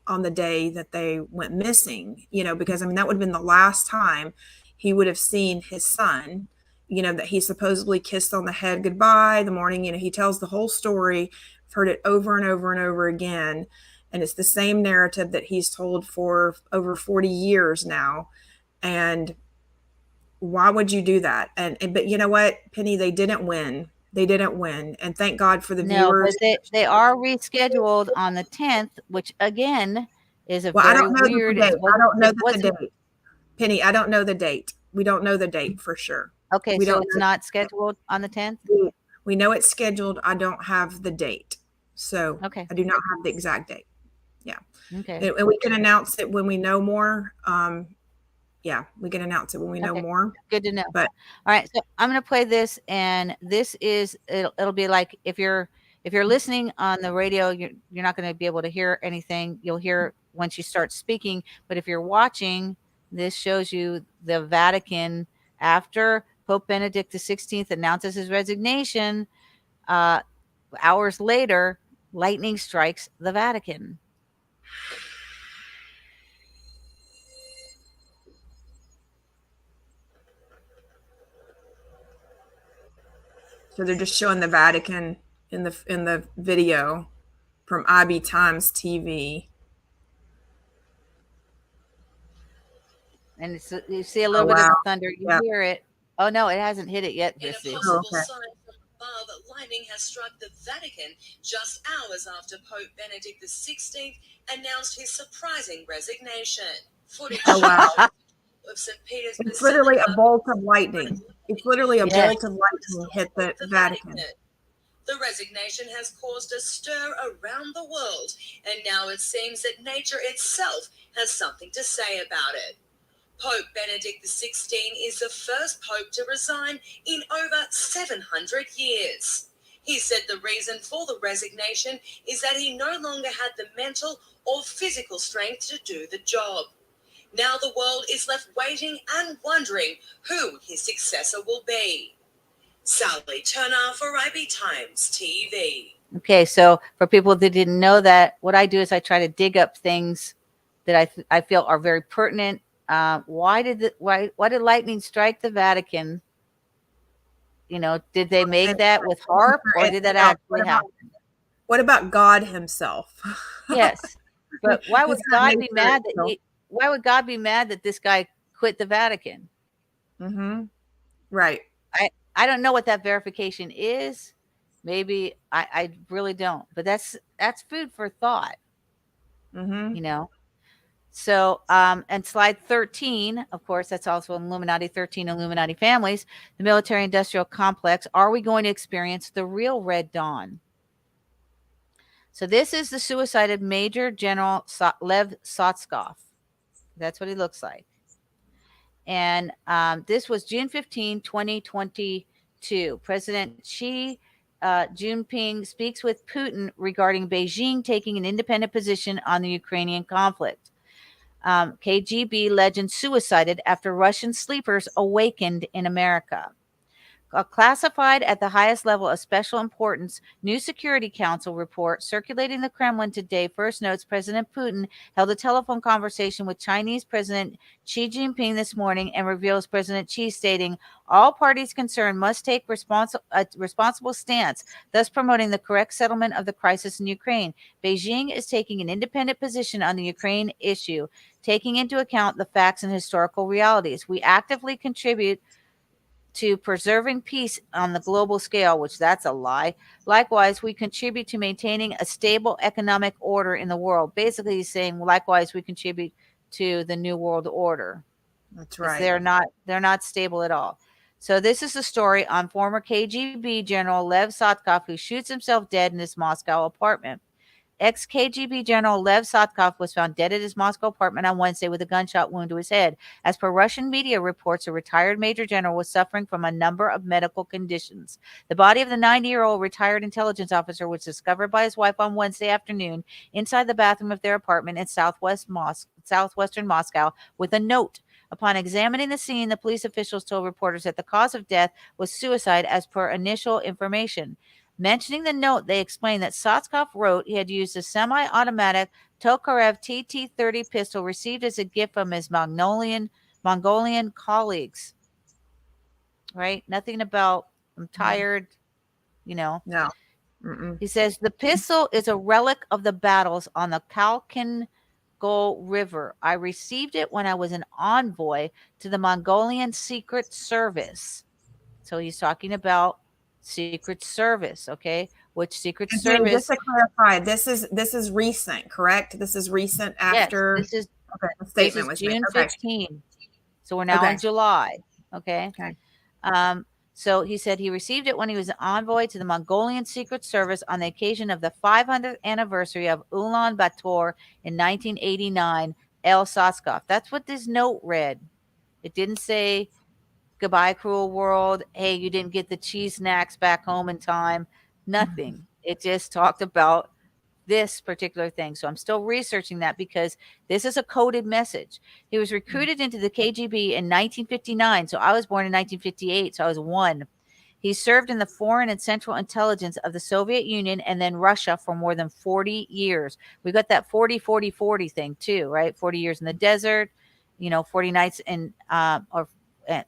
on the day that they went missing, because that would have been the last time he would have seen his son, that he supposedly kissed on the head goodbye the morning. He tells the whole story. I've heard it over and over and over again. And it's the same narrative that he's told for over 40 years now. And Why would you do that? But you know what, Penny, they didn't win. They didn't win, and thank God for the No, viewers. but they are rescheduled on the 10th, which again is a Well, I very don't know weird. the date. I don't know the wasn't date. Penny, I don't know the date. We don't know the date for sure. okay. We So don't it's know. not scheduled on the 10th. We know it's scheduled. I don't have the date, so Okay. I do not have the exact date. Yeah, Okay. and we can announce it when we know more. Yeah, we can announce it when we know Okay. more. Good to know. But All right, so I'm going to play this, and this is it'll be like if you're listening on the radio, you're not going to be able to hear anything. You'll hear once you start speaking, but if you're watching, this shows you the Vatican after Pope Benedict XVI announces his resignation. Hours later, lightning strikes the Vatican. so they're just showing the Vatican in the video from IB Times TV. And you see a little Oh, bit of wow. the thunder. You Yeah. hear it. Oh no, it hasn't hit it yet, In a Christy. possible okay. sign from above, lightning has struck the Vatican just hours after Pope Benedict XVI announced his surprising resignation. Footage Oh, wow. shows of St. Peter's It's literally a Basilica bolt of lightning. It's literally a Yes. bolt of lightning hit the Vatican. The resignation has caused a stir around the world, and now it seems that nature itself has something to say about it. Pope Benedict XVI is the first pope to resign in over 700 years. He said the reason for the resignation is that he no longer had the mental or physical strength to do the job. Now the world is left waiting and wondering who his successor will be. Sally Turner for IB Times TV. Okay, so for people that didn't know that, what I do is I try to dig up things that I feel are very pertinent. Why did lightning strike the Vatican? You know, did they make that with HARP, or did that actually happen? What about God himself? Yes, but why would It's not God be nature mad that itself. why would God be mad that this guy quit the Vatican? Mm-hmm. Right. I don't know what that verification is. Maybe I really don't. But that's food for thought. Mm-hmm. You know. So, and slide 13, of course, that's also Illuminati 13, Illuminati families, the military-industrial complex. Are we going to experience the real Red Dawn? So this is the suicide of Major General Lev Sotskov. That's what he looks like. And this was June 15, 2022. President Xi Jinping speaks with Putin regarding Beijing taking an independent position on the Ukrainian conflict. KGB legend suicided after Russian sleepers awakened in America. Classified at the highest level of special importance, new Security Council report circulating the Kremlin today first notes President Putin held a telephone conversation with Chinese President Xi Jinping this morning and reveals President Xi stating all parties concerned must take a responsible stance, thus promoting the correct settlement of the crisis in Ukraine. Beijing is taking an independent position on the Ukraine issue, taking into account the facts and historical realities. We actively contribute to preserving peace on the global scale, which that's a lie. Likewise, we contribute to maintaining a stable economic order in the world. Basically, he's saying, likewise, we contribute to the new world order. That's right. They're not stable at all. So this is the story on former KGB General Lev Sotskov, who shoots himself dead in his Moscow apartment. Ex-KGB General Lev Sotskov was found dead at his Moscow apartment on Wednesday with a gunshot wound to his head. As per Russian media reports, a retired major general was suffering from a number of medical conditions. The body of the 90-year-old retired intelligence officer was discovered by his wife on Wednesday afternoon inside the bathroom of their apartment in southwestern Moscow with a note. Upon examining the scene, the police officials told reporters that the cause of death was suicide as per initial information. Mentioning the note, they explained that Sotskov wrote he had used a semi-automatic Tokarev TT-30 pistol received as a gift from his Mongolian colleagues. Right? Nothing about, I'm tired, you know. No. Mm-mm. He says the pistol is a relic of the battles on the Khalkhin River. I received it when I was an envoy to the Mongolian Secret Service. So he's talking about Secret Service, okay? Which Secret And Penny, just Service? to clarify, this is recent, correct? This is recent after. Yes, this the is statement was made. June Okay. 15. So we're now in July, okay? Okay. So he said he received it when he was an envoy to the Mongolian Secret Service on the occasion of the 500th anniversary of Ulaanbaatar in 1989. Lev Sotskov. That's what this note read. It didn't say goodbye, cruel world. Hey, you didn't get the cheese snacks back home in time. Nothing. It just talked about this particular thing. So I'm still researching that because this is a coded message. He was recruited into the KGB in 1959. So I was born in 1958. So I was 1. He served in the foreign and central intelligence of the Soviet Union and then Russia for more than 40 years. We got that 40, 40, 40 thing too, right? 40 years in the desert, 40 nights in,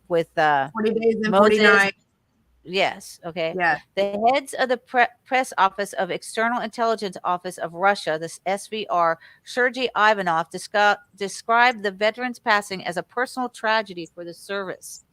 with 40 days and 40 Moses. nights. Yes. Okay. Yeah. The heads of the press office of External Intelligence Office of Russia, the SVR, Sergei Ivanov, described the veteran's passing as a personal tragedy for the service.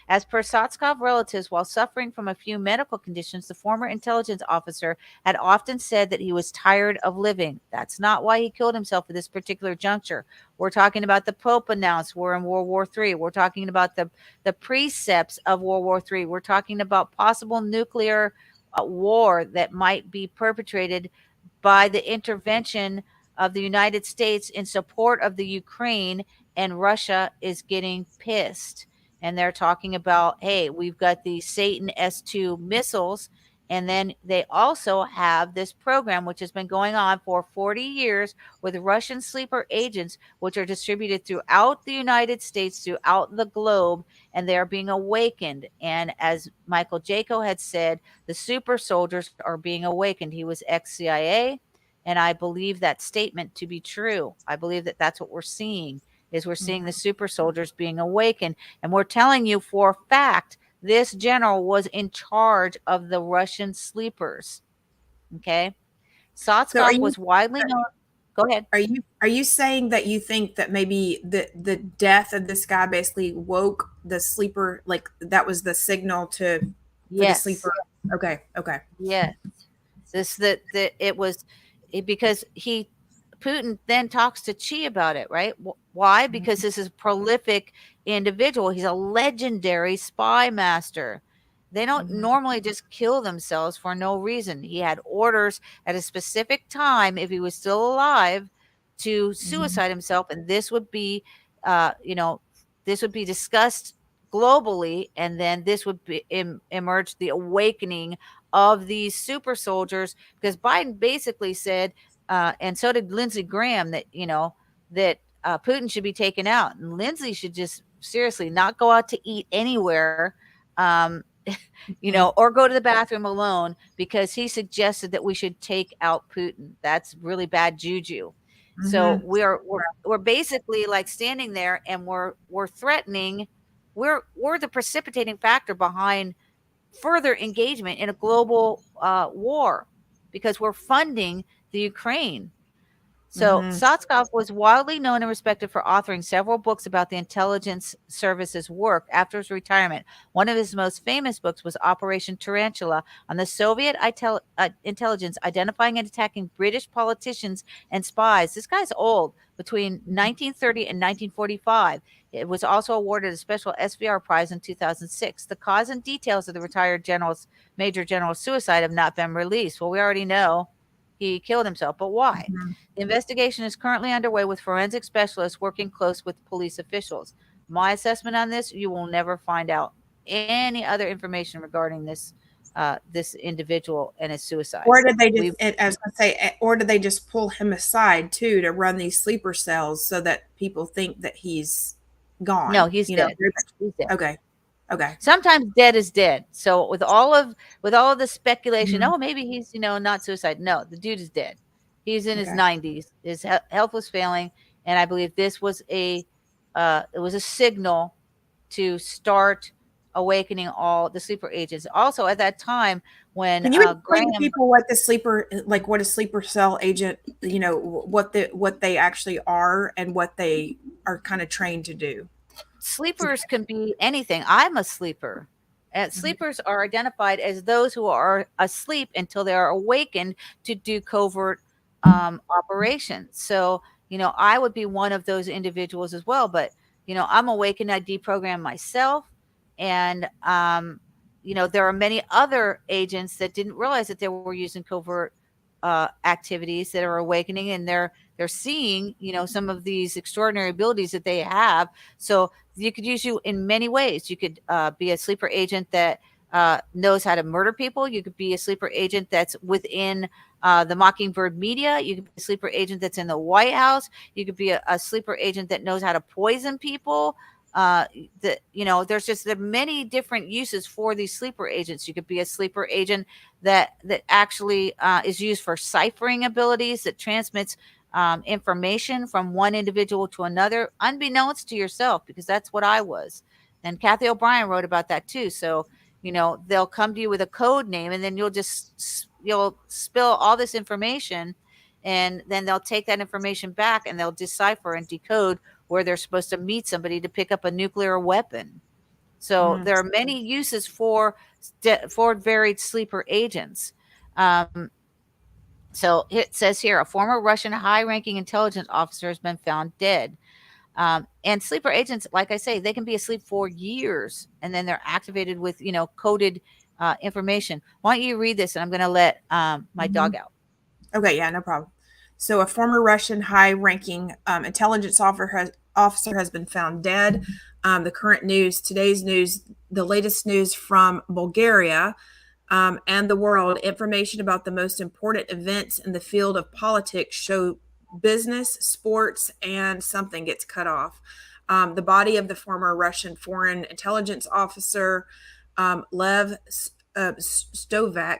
As per Sotskov relatives, while suffering from a few medical conditions, the former intelligence officer had often said that he was tired of living. That's not why he killed himself at this particular juncture. We're talking about the Pope announced we're in World War III. We're talking about the precepts of World War III. We're talking about possible nuclear war that might be perpetrated by the intervention of the United States in support of the Ukraine, and Russia is getting pissed. And they're talking about, hey, we've got the Satan S-2 missiles. And then they also have this program, which has been going on for 40 years with Russian sleeper agents, which are distributed throughout the United States, throughout the globe, and they're being awakened. And as Michael Jaco had said, the super soldiers are being awakened. He was ex-CIA, and I believe that statement to be true. I believe that that's what we're seeing. We're seeing the super soldiers being awakened. And we're telling you for a fact, this general was in charge of the Russian sleepers. Okay. Sotskov was widely known. Go ahead. Are you saying that you think that maybe the death of this guy basically woke the sleeper, like that was the signal for the sleeper? Okay. Yes. Because Putin then talks to Chi about it, right? Why? Because this is a prolific individual. He's a legendary spy master. They don't normally just kill themselves for no reason. He had orders at a specific time, if he was still alive, to suicide himself, and this would be, this would be discussed globally, and then this would be emerge the awakening of these super soldiers, because Biden basically said, and so did Lindsey Graham, that Putin should be taken out, and Lindsey should just seriously not go out to eat anywhere, or go to the bathroom alone, because he suggested that we should take out Putin. That's really bad juju. So we're basically like standing there, and we're threatening. We're the precipitating factor behind further engagement in a global war, because we're funding the Ukraine. So Sotskov was widely known and respected for authoring several books about the intelligence service's work after his retirement. One of his most famous books was Operation Tarantula, on the Soviet intelligence identifying and attacking British politicians and spies. This guy's old, between 1930 and 1945. It was also awarded a special SVR prize in 2006. The cause and details of the retired Major General's suicide have not been released. Well, we already know he killed himself, but why? The investigation is currently underway with forensic specialists working close with police officials. My assessment on this, you will never find out any other information regarding this individual and his suicide. Or did they or did they just pull him aside too to run these sleeper cells so that people think that he's gone? No, he's dead. He's dead. Okay. Sometimes dead is dead. So with all of the speculation, oh, maybe he's not suicide. No, the dude is dead. He's in his 90s. His health was failing, and I believe this was it was a signal to start awakening all the sleeper agents. Also, at that time when Can you explain to Graham, people what the sleeper, like what a sleeper cell agent, what they actually are and what they are kind of trained to do? sleepers can be anything. I'm a sleeper. Sleepers are identified as those who are asleep until they are awakened to do covert operations. So, I would be one of those individuals as well. But, I'm awakened, I deprogram myself. And, there are many other agents that didn't realize that they were using covert activities that are awakening, and they're seeing, some of these extraordinary abilities that they have. So you could use you in many ways. You could be a sleeper agent that knows how to murder people. You could be a sleeper agent that's within the Mockingbird media. You could be a sleeper agent that's in the White House. You could be a sleeper agent that knows how to poison people. There's just there are many different uses for these sleeper agents. You could be a sleeper agent that actually is used for ciphering abilities, that transmits information from one individual to another, unbeknownst to yourself, because that's what I was. And Kathy O'Brien wrote about that too. So, they'll come to you with a code name, and then you'll spill all this information, and then they'll take that information back and they'll decipher and decode where they're supposed to meet somebody to pick up a nuclear weapon. So there are many uses for varied sleeper agents. So it says here, a former Russian high-ranking intelligence officer has been found dead. And sleeper agents, like I say, they can be asleep for years, and then they're activated with, coded information. Why don't you read this, and I'm going to let my dog out. Okay, yeah, no problem. So a former Russian high-ranking intelligence officer has been found dead. The current news, today's news, the latest news from Bulgaria and the world, information about the most important events in the field of politics show business, sports, and something gets cut off. The body of the former Russian foreign intelligence officer, Lev Sotskov,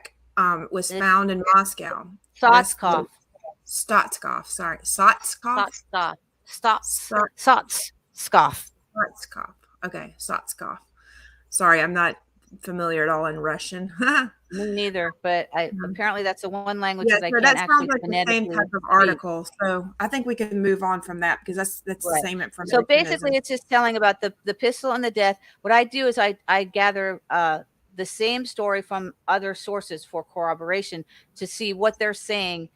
was found in Moscow. Sotskov. Sorry. Sotskov? Sotskov. Okay, Sotskov. Sorry, I'm not familiar at all in Russian. Me neither, but apparently that's the one language Yeah, that I so can't that actually sounds like the same type of article. So I think we can move on from that because that's Right. the same information. So basically, it's just telling about the pistol and the death. What I do is I gather the same story from other sources for corroboration to see what they're saying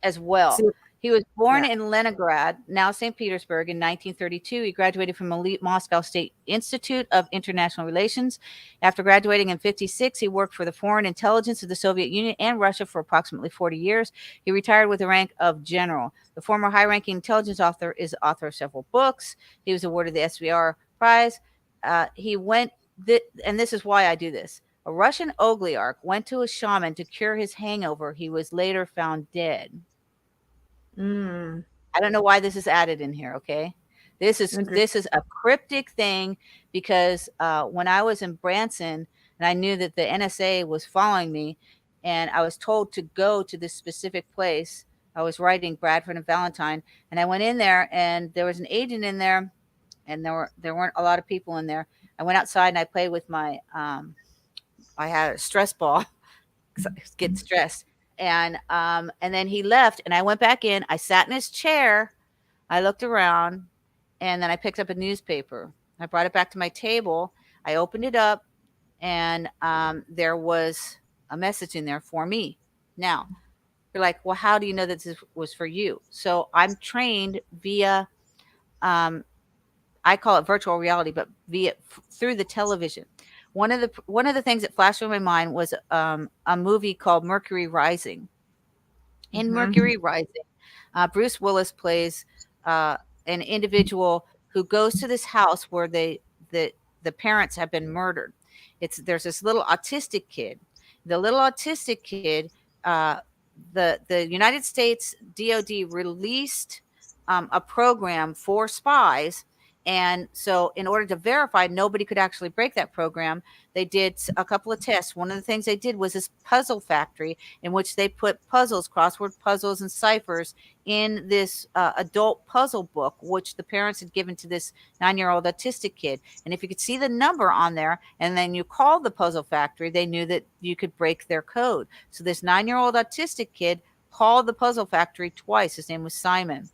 as well. See, he was born in Leningrad, now St. Petersburg, in 1932. He graduated from elite Moscow State Institute of International Relations. After graduating in 1956, he worked for the foreign intelligence of the Soviet Union and Russia for approximately 40 years. He retired with the rank of general. The former high-ranking intelligence author is the author of several books. He was awarded the SVR Prize. And this is why I do this. A Russian oligarch went to a shaman to cure his hangover. He was later found dead. I don't know why this is added in here. Okay, this is a cryptic thing because when I was in Branson and I knew that the NSA was following me, and I was told to go to this specific place. I was writing Bradford and Valentine, and I went in there, and there was an agent in there, and there weren't a lot of people in there. I went outside and I played with my I had a stress ball because I was getting stressed. And then he left, and I went back in. I sat in his chair. I looked around, and then I picked up a newspaper. I brought it back to my table. I opened it up, and there was a message in there for me. Now, you're like, well, how do you know that this was for you? So I'm trained via, I call it virtual reality, but through the television. One of the things that flashed through my mind was a movie called Mercury Rising. In Mercury Rising, Bruce Willis plays an individual who goes to this house where the parents have been murdered. There's this little autistic kid. The little autistic kid, the United States DoD released a program for spies, And so in order to verify nobody could actually break that program, they did a couple of tests. One of the things they did was this puzzle factory in which they put puzzles, crossword puzzles and ciphers in this adult puzzle book, which the parents had given to this 9-year-old autistic kid. And if you could see the number on there and then you called the puzzle factory, they knew that you could break their code. So this 9-year-old autistic kid called the puzzle factory twice. His name was Simon.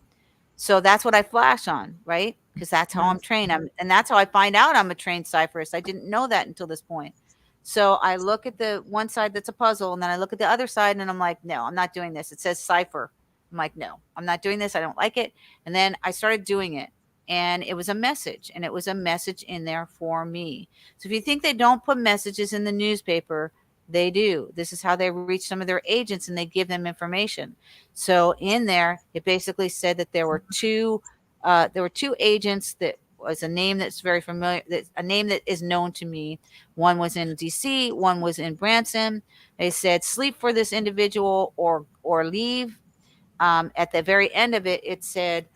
So that's what I flash on, right? Because that's how I'm trained. And that's how I find out I'm a trained cipherist. I didn't know that until this point. So I look at the one side that's a puzzle, and then I look at the other side, and I'm like, no, I'm not doing this. It says cipher. I'm like, no, I'm not doing this. I don't like it. And then I started doing it, and it was a message, and it was a message in there for me. So if you think they don't put messages in the newspaper, they do. This is how they reach some of their agents, and they give them information. So in there, it basically said that there were two agents that was a name that's very familiar, that's a name that is known to me. One was in DC, one was in Branson. They said sleep for this individual or leave. At the very end of it, it said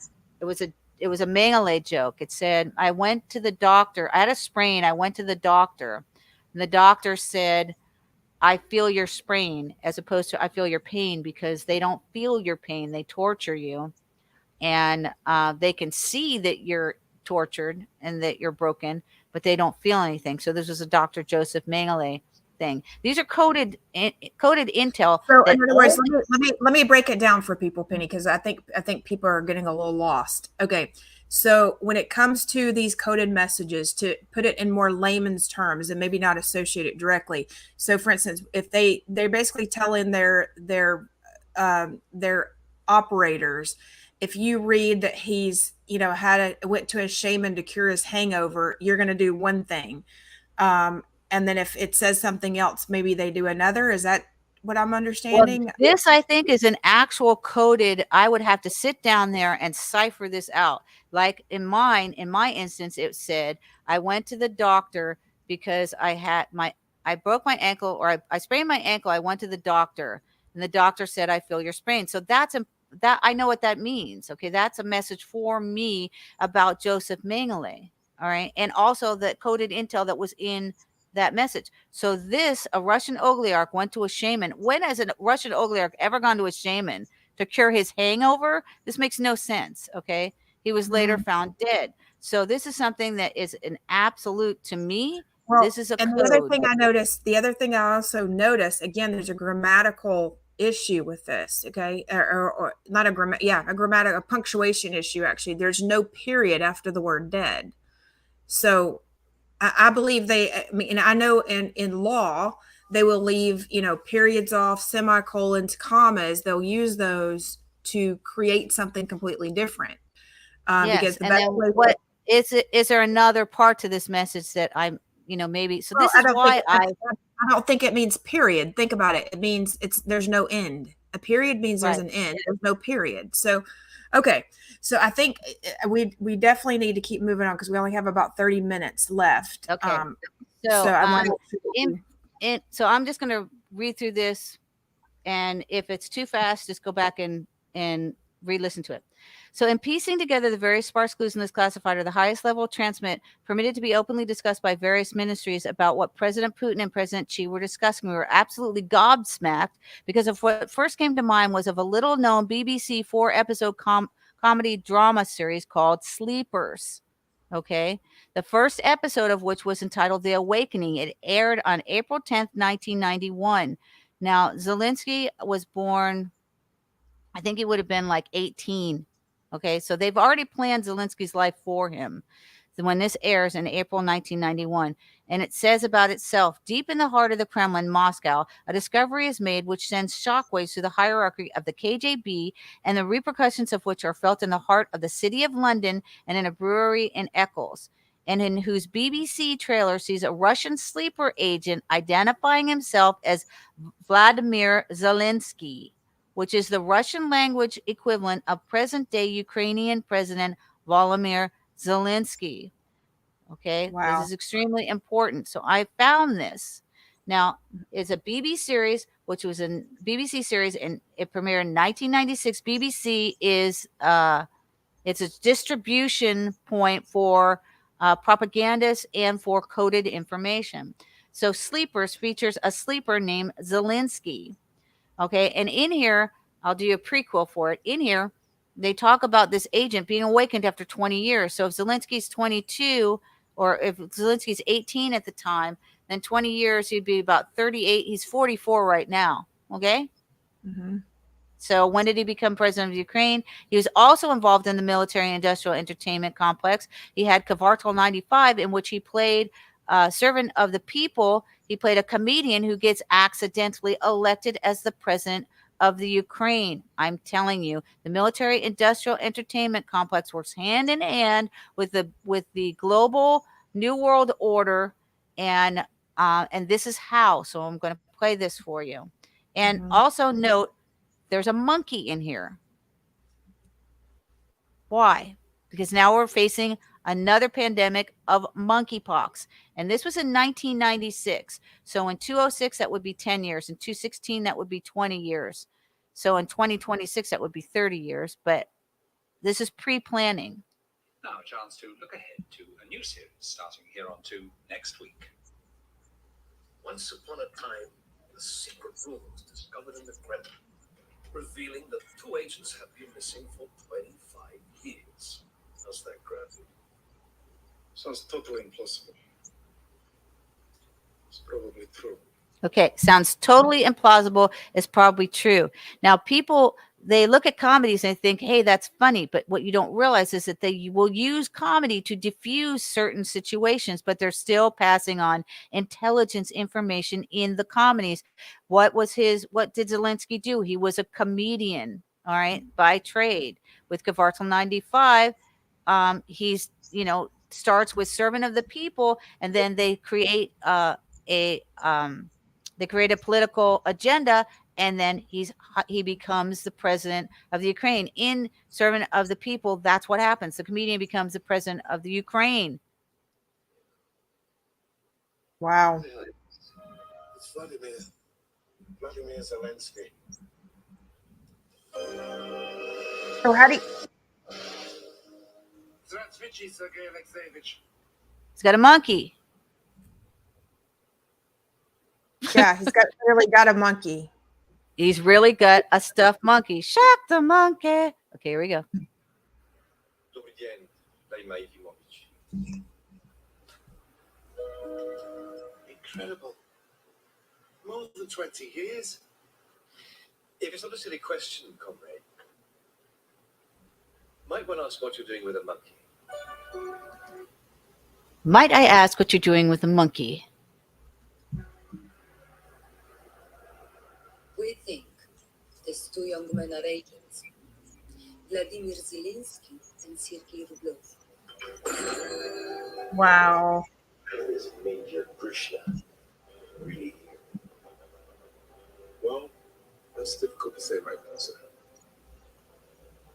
it was a Mengele joke. It said, I went to the doctor. I had a sprain. I went to the doctor, and the doctor said, I feel your sprain, as opposed to I feel your pain, because they don't feel your pain. They torture you, and they can see that you're tortured and that you're broken, but they don't feel anything. So this was a Dr. Joseph Mengele thing. These are coded intel. So in other words, let me break it down for people, Penny, because I think people are getting a little lost. Okay. So when it comes to these coded messages, to put it in more layman's terms and maybe not associate it directly. So for instance, if they're basically telling their operators, if you read that he's, went to a shaman to cure his hangover, you're going to do one thing. And then if it says something else, maybe they do another. Is that what I'm understanding? Well, this, I think, is an actual coded. I would have to sit down there and cipher this out. Like in my instance, it said, I went to the doctor because I broke my ankle, or I sprained my ankle. I went to the doctor, and the doctor said, I feel your sprain. So that I know what that means. Okay. That's a message for me about Joseph Mengele. All right. And also the coded intel that was in that message. So a Russian oligarch went to a shaman. When has a Russian oligarch ever gone to a shaman to cure his hangover? This makes no sense. Okay. He was later found dead. So this is something that is an absolute to me. Well, this is a and code. The other thing I also noticed, again, there's a grammatical issue with this. Okay. Or not a punctuation issue. Actually, there's no period after the word dead. So I believe I know in law, they will leave, periods off, semicolons, commas. They'll use those to create something completely different. Yes. Because is there another part to this message that maybe, so this is why I don't think it means period. Think about it. It means there's no end. A period means there's an end. There's no period. So, okay. So I think we definitely need to keep moving on because we only have about 30 minutes left. Okay. So I'm just going to read through this, and if it's too fast, just go back and re-listen to it. So in piecing together the various sparse clues in this classifier, the highest level of transmit permitted to be openly discussed by various ministries about what President Putin and President Xi were discussing. We were absolutely gobsmacked because of what first came to mind was of a little known BBC 4-episode comedy drama series called Sleepers. Okay. The first episode of which was entitled The Awakening. It aired on April 10th, 1991. Now, Zelensky was born, I think he would have been like 18. Okay. So they've already planned Zelensky's life for him. So when this airs in April 1991, and it says about itself, deep in the heart of the Kremlin, Moscow, a discovery is made which sends shockwaves through the hierarchy of the KGB, and the repercussions of which are felt in the heart of the city of London and in a brewery in Eccles, and in whose BBC trailer sees a Russian sleeper agent identifying himself as Vladimir Zelensky, which is the Russian language equivalent of present-day Ukrainian President Volodymyr Zelensky. Okay. Wow. This is extremely important. So I found this. Now, it's a BBC series, which was a BBC series, and it premiered in 1996. BBC is It's a distribution point for propagandists and for coded information. So Sleepers features a sleeper named Zelensky. Okay, and in here, I'll do a prequel for it. In here, they talk about this agent being awakened after 20 years. So if Zelensky's 22, or if Zelensky's 18 at the time, then 20 years, he'd be about 38. He's 44 right now. Okay. Mm-hmm. So when did he become president of Ukraine? He was also involved in the military industrial entertainment complex. He had Kvartal 95, in which he played servant of the people. He played a comedian who gets accidentally elected as the president of the Ukraine. I'm telling you, the military industrial entertainment complex works hand in hand with the global new world order, and this is how. So I'm going to play this for you. And also note, there's a monkey in here. Why? Because now we're facing another pandemic of monkeypox. And this was in 1996. So in 2006, that would be 10 years. In 2016, that would be 20 years. So in 2026, that would be 30 years. But this is pre-planning. Now a chance to look ahead to a new series starting here on 2 next week. Once upon a time, the secret room was discovered in the Kremlin, revealing that 2 agents have been missing for 25 years. How's that, Grant? Sounds totally impossible. It's probably true. Okay, sounds totally implausible. It's probably true. Now, people, they look at comedies and they think, hey, that's funny. But what you don't realize is that they will use comedy to diffuse certain situations, but they're still passing on intelligence information in the comedies. What did Zelensky do? He was a comedian, all right, by trade. With Kvartal 95, he's, starts with servant of the people, and then they create they create a political agenda, and then he becomes the president of the Ukraine. In Servant of the People, that's what happens. The comedian becomes the president of the Ukraine. Wow. It's Vladimir Zelensky. So how do you... He's got a monkey. Yeah, he's really got a monkey. He's really got a stuffed monkey. Shock the monkey. Okay, here we go. Incredible. More than 20 years. If it's not a silly question, comrade, might one ask what you're doing with a monkey? Might I ask what you're doing with a monkey? We think these 2 young men are agents, Vladimir Zelensky and Sergei Rublev. Wow. Is Major Krishna really here? Well, that's difficult to say right now, sir.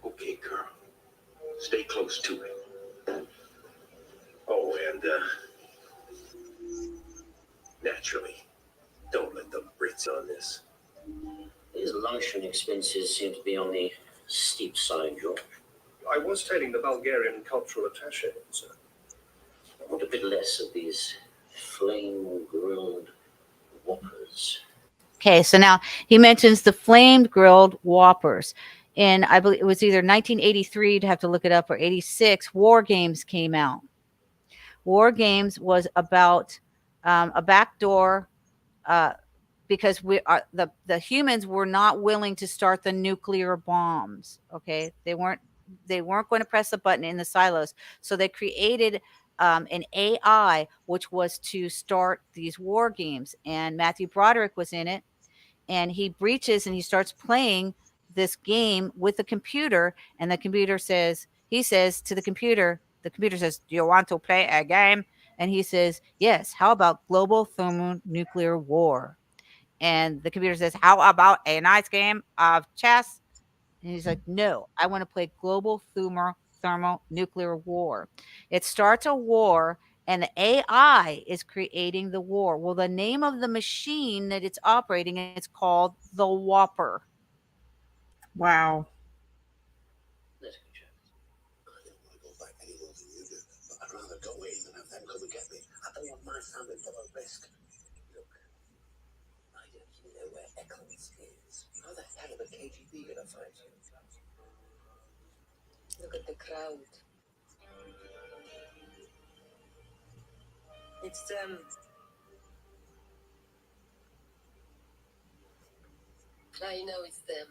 Okay, Carl. Stay close to it. Oh, and naturally, don't let the Brits on this. His luncheon expenses seem to be on the steep side, George. I was telling the Bulgarian cultural attaché, sir. I want a bit less of these flame-grilled whoppers. Okay, so now he mentions the flamed grilled whoppers. And I believe it was either 1983, to have to look it up, or 86, WarGames came out. WarGames was about a backdoor because the humans were not willing to start the nuclear bombs. Okay, they weren't going to press the button in the silos, so they created an AI which was to start these war games. And Matthew Broderick was in it, and he breaches and he starts playing this game with the computer, and the computer says, he says to the computer says, do you want to play a game? And he says, yes. How about global thermonuclear war? And the computer says, how about a nice game of chess? And he's like, no, I want to play global thermonuclear war. It starts a war, and the AI is creating the war. Well, the name of the machine that it's operating, it's called the Whopper. Wow. my family from a risk. Look, I don't know where Eccles is. How the hell are the KGB gonna find you? Look at the crowd. It's them. I know it's them.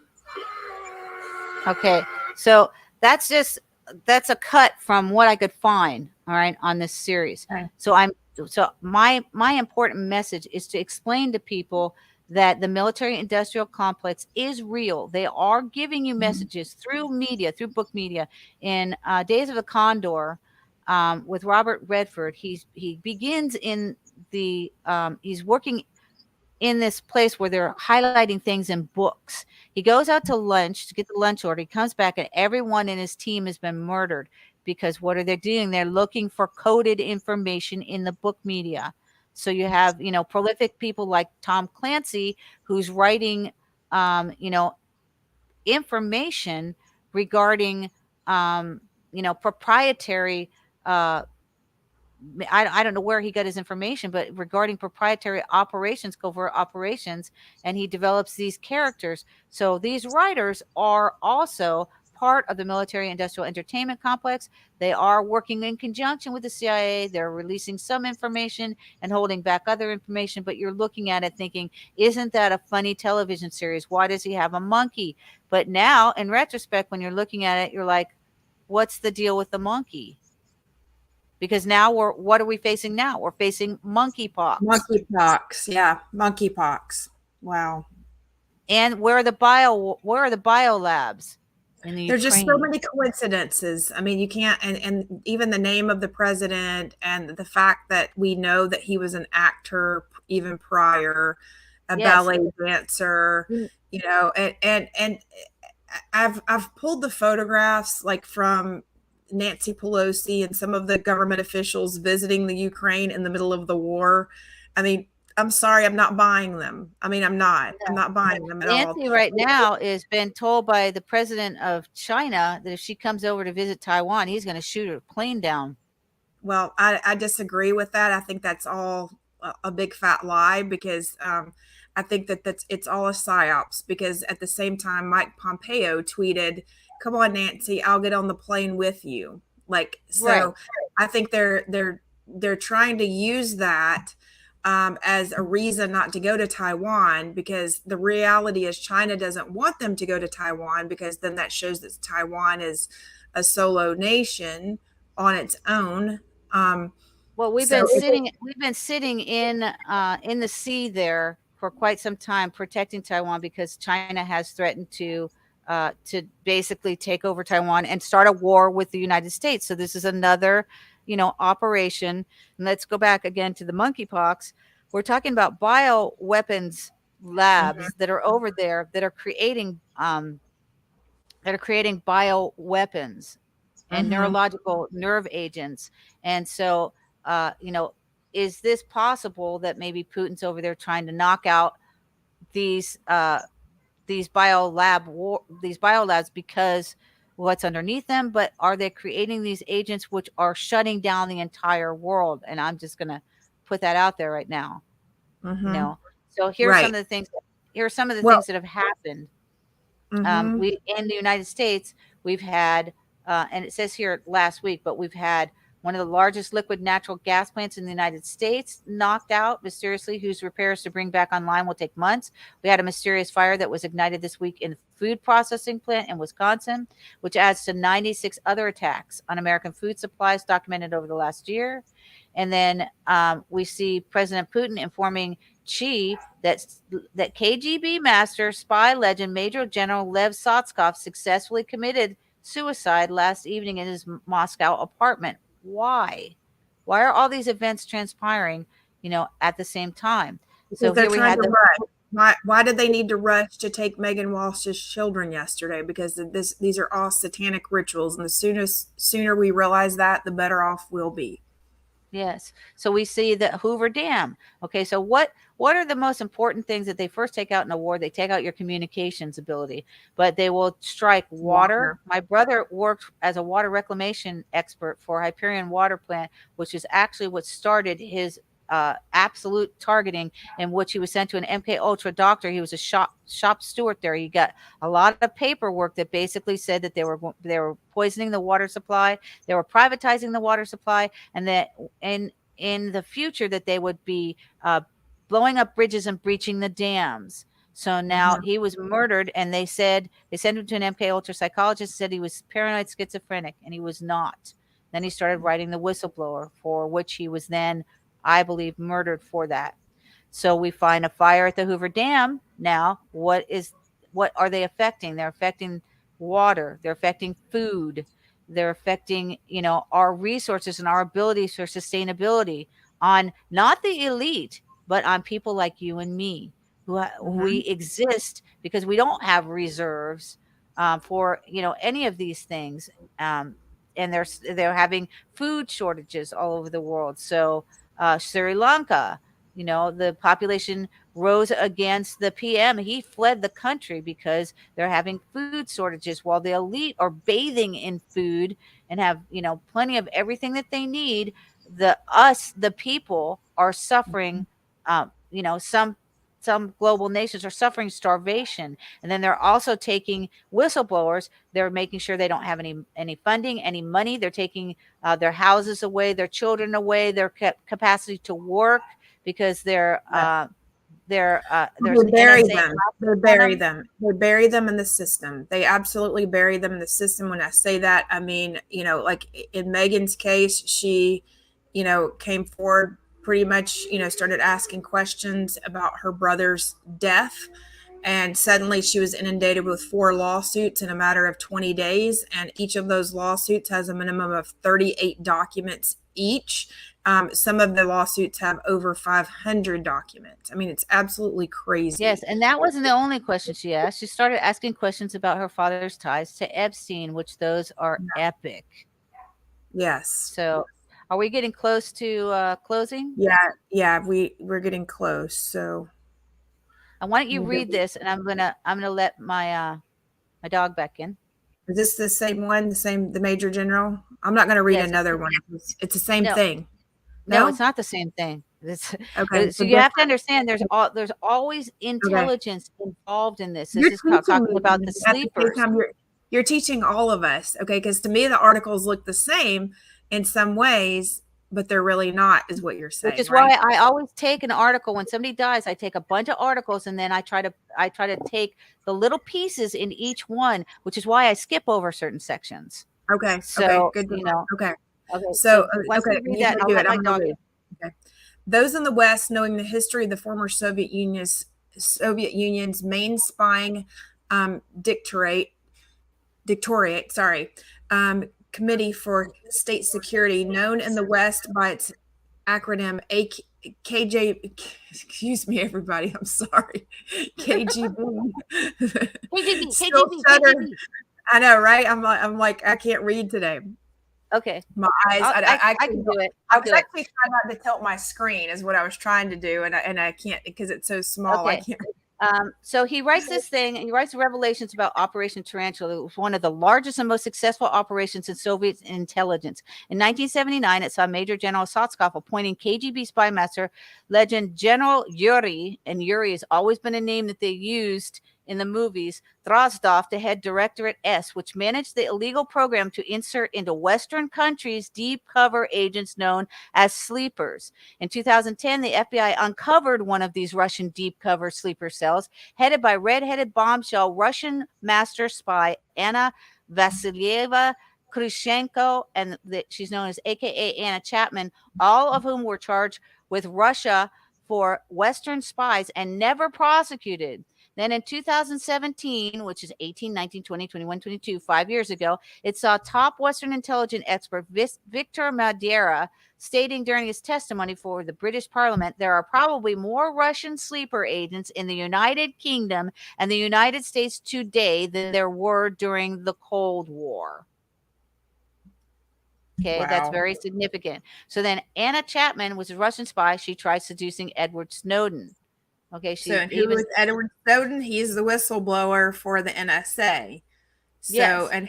Okay, so that's a cut from what I could find, all right, on this series. Okay. So my important message is to explain to people that the military industrial complex is real. They are giving you messages through media, through book media. In Days of the Condor, with Robert Redford, he begins in the he's working in this place where they're highlighting things in books. He goes out to lunch to get the lunch order. He comes back and everyone in his team has been murdered, because what are they doing? They're looking for coded information in the book media. So you have, prolific people like Tom Clancy, who's writing, information regarding, proprietary, I don't know where he got his information, but regarding proprietary operations, covert operations, and he develops these characters. So these writers are also part of the military industrial entertainment complex. They are working in conjunction with the CIA. They're releasing some information and holding back other information, but you're looking at it thinking, isn't that a funny television series? Why does he have a monkey? But now, in retrospect, when you're looking at it, you're like, what's the deal with the monkey? Because now what are we facing now? We're facing monkeypox. Monkeypox, yeah, monkeypox. Wow. And where are the bio labs in the There's Ukraine? just so many coincidences. I mean, you can't, and even the name of the president and the fact that we know that he was an actor even prior, a ballet dancer, and I've pulled the photographs like from Nancy Pelosi and some of the government officials visiting the Ukraine in the middle of the war. I mean, I'm sorry, I'm not buying them. I mean, I'm not buying them at all. Nancy right now is been told by the president of China that if she comes over to visit Taiwan, he's going to shoot her plane down. Well, I disagree with that. I think that's all a big fat lie, because I think it's all a psyops, because at the same time, Mike Pompeo tweeted, "Come on, Nancy, I'll get on the plane with you." Like, so right. I think they're trying to use that as a reason not to go to Taiwan, because the reality is China doesn't want them to go to Taiwan, because then that shows that Taiwan is a solo nation on its own. Well, we've been sitting in the sea there for quite some time, protecting Taiwan, because China has threatened to basically take over Taiwan and start a war with the United States. So this is another, operation. And let's go back again to the monkeypox. We're talking about bioweapons labs that are over there that are creating bioweapons and neurological nerve agents. And so, is this possible that maybe Putin's over there trying to knock out these biolabs because what's underneath them, but are they creating these agents which are shutting down the entire world? And I'm just going to put that out there right now. So here's some of the things. Here are some of the things that have happened. We in the United States, we've had, and it says here last week, but we've had one of the largest liquid natural gas plants in the United States knocked out mysteriously, whose repairs to bring back online will take months. We had a mysterious fire that was ignited this week in a food processing plant in Wisconsin, which adds to 96 other attacks on American food supplies documented over the last year. And then we see President Putin informing Xi that KGB master, spy legend, Major General Lev Sotskov successfully committed suicide last evening in his Moscow apartment. Why are all these events transpiring, at the same time? Because they're trying to rush. Why did they need to rush to take Megan Walsh's children yesterday? Because these are all satanic rituals, and the sooner we realize that, the better off we'll be. Yes. So we see the Hoover Dam. Okay. So what are the most important things that they first take out in a war? They take out your communications ability, but they will strike water. My brother worked as a water reclamation expert for Hyperion Water Plant, which is actually what started his absolute targeting, in which he was sent to an MK Ultra doctor. He was a shop steward there. He got a lot of paperwork that basically said that they were poisoning the water supply, they were privatizing the water supply, and that in the future that they would be blowing up bridges and breaching the dams. So now he was murdered, and they sent him to an MK Ultra psychologist, said he was paranoid schizophrenic, and he was not. Then he started writing the whistleblower, for which he was then, I believe, murdered for that. So we find a fire at the Hoover Dam. Now, what are they affecting? They're affecting water. They're affecting food. They're affecting, our resources and our abilities for sustainability on not the elite, but on people like you and me, who we exist because we don't have reserves for any of these things, and they're having food shortages all over the world. So Sri Lanka, the population rose against the PM. He fled the country because they're having food shortages, while the elite are bathing in food and have plenty of everything that they need. The people are suffering. Some global nations are suffering starvation, and then they're also taking whistleblowers. They're making sure they don't have any funding, any money. They're taking their houses away, their children away, their capacity to work, because there's They bury NSA them. They bury them. They bury them in the system. They absolutely bury them in the system. When I say that, I mean, like in Megan's case, she, came forward pretty much, started asking questions about her brother's death. And suddenly she was inundated with 4 lawsuits in a matter of 20 days. And each of those lawsuits has a minimum of 38 documents each. Some of the lawsuits have over 500 documents. I mean, it's absolutely crazy. Yes, and that wasn't the only question she asked. She started asking questions about her father's ties to Epstein, which those are epic. Yes. So are we getting close to closing? Yeah, we're getting close. So why don't you read this, and I'm gonna let my my dog back in. Is this the same one? The Major General? I'm not going to read another one. It's the same thing. No, it's not the same thing. Okay. So you have to understand, there's always intelligence involved in this. This is talking about the sleepers. You're teaching all of us, okay? Because to me, the articles look the same in some ways, but they're really not, is what you're saying. Which is why I always take an article when somebody dies. I take a bunch of articles, and then I try to take the little pieces in each one, which is why I skip over certain sections. Okay. So good. Okay. So read that, I'll let my dog in. Okay. Those in the West, knowing the history of the former Soviet Union's main spying dictatorate, Committee for State Security, known in the West by its acronym KJ. Excuse me, everybody. I'm sorry. KGB. KGB. I know, right? I'm like, I can't read today. Okay. My eyes. I can do it. I was actually trying not to tilt my screen, is what I was trying to do, and I can't because it's so small. Okay. I can't. So he writes this thing, and he writes revelations about Operation Tarantula. It was one of the largest and most successful operations in Soviet intelligence. In 1979, it saw Major General Sotskov appointing KGB spy master legend General Yuri, and Yuri has always been a name that they used in the movies, Drozdov, to head Directorate S, which managed the illegal program to insert into Western countries deep cover agents known as sleepers. In 2010, the FBI uncovered one of these Russian deep cover sleeper cells, headed by red-headed bombshell Russian master spy Anna Vasilyeva Krushenko, and she's known as AKA Anna Chapman, all of whom were charged with Russia for Western spies and never prosecuted. Then in 2017, which is 18, 19, 20, 21, 22, 5 years ago, it saw top Western intelligence expert Victor Madeira stating during his testimony for the British Parliament, there are probably more Russian sleeper agents in the United Kingdom and the United States today than there were during the Cold War. Okay, wow. That's very significant. So then Anna Chapman was a Russian spy. She tried seducing Edward Snowden. Okay, who was Edward Snowden? He's the whistleblower for the NSA. So, yes. And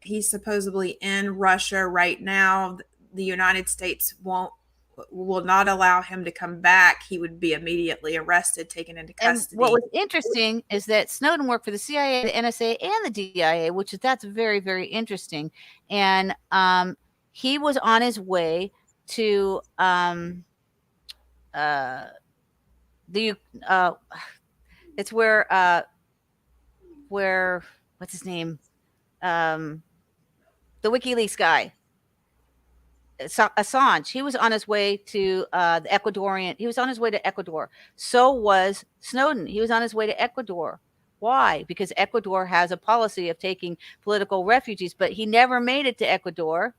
he's supposedly in Russia right now. The United States won't will not allow him to come back, he would be immediately arrested, taken into custody. And what was interesting is that Snowden worked for the CIA, the NSA, and the DIA, that's very, very interesting. And he was on his way to it's where what's his name? The WikiLeaks guy. Assange, he was on his way to the Ecuadorian. He was on his way to Ecuador. So was Snowden. He was on his way to Ecuador. Why? Because Ecuador has a policy of taking political refugees, but he never made it to Ecuador.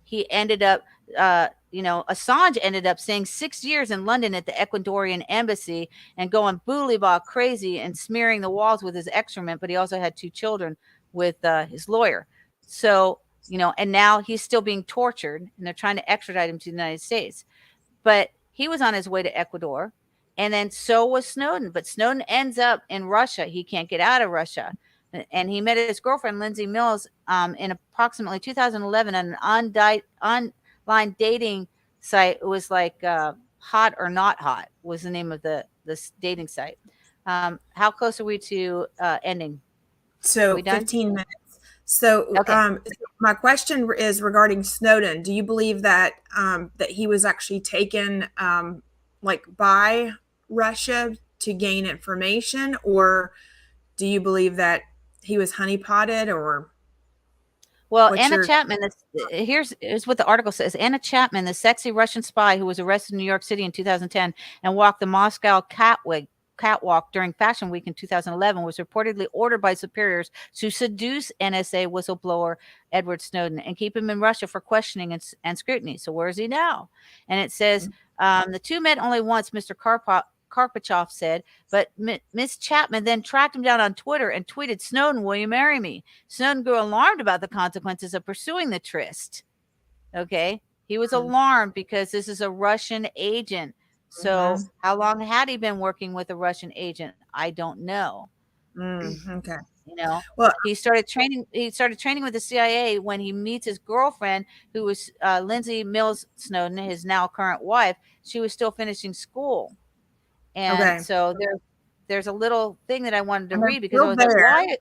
He ended up, Assange ended up staying 6 years in London at the Ecuadorian embassy and going boolybah crazy and smearing the walls with his excrement. But he also had 2 children with his lawyer. So, and now he's still being tortured and they're trying to extradite him to the United States. But he was on his way to Ecuador, and then so was Snowden. But Snowden ends up in Russia. He can't get out of Russia. And he met his girlfriend, Lindsay Mills, in approximately 2011 on an online dating site. It was like Hot or Not Hot was the name of the dating site. How close are we to ending? So 15 minutes. So okay. My question is regarding Snowden. Do you believe that that he was actually taken by Russia to gain information, or do you believe that he was honeypotted? Or Anna Chapman, here's what the article says. Anna Chapman, the sexy Russian spy who was arrested in New York City in 2010 and walked the Moscow catwalk during Fashion Week in 2011, was reportedly ordered by superiors to seduce NSA whistleblower Edward Snowden and keep him in Russia for questioning and scrutiny. So where is he now? And it says the 2 met only once, Mr. Karpachev said, but Miss Chapman then tracked him down on Twitter and tweeted, "Snowden, will you marry me?" Snowden grew alarmed about the consequences of pursuing the tryst. Okay. He was alarmed because this is a Russian agent. So how long had he been working with a Russian agent? I don't know. Okay. Well, he started training with the CIA when he meets his girlfriend, who was Lindsay Mills Snowden, his now current wife. She was still finishing school. And so there's a little thing that I wanted to read because I was like, why?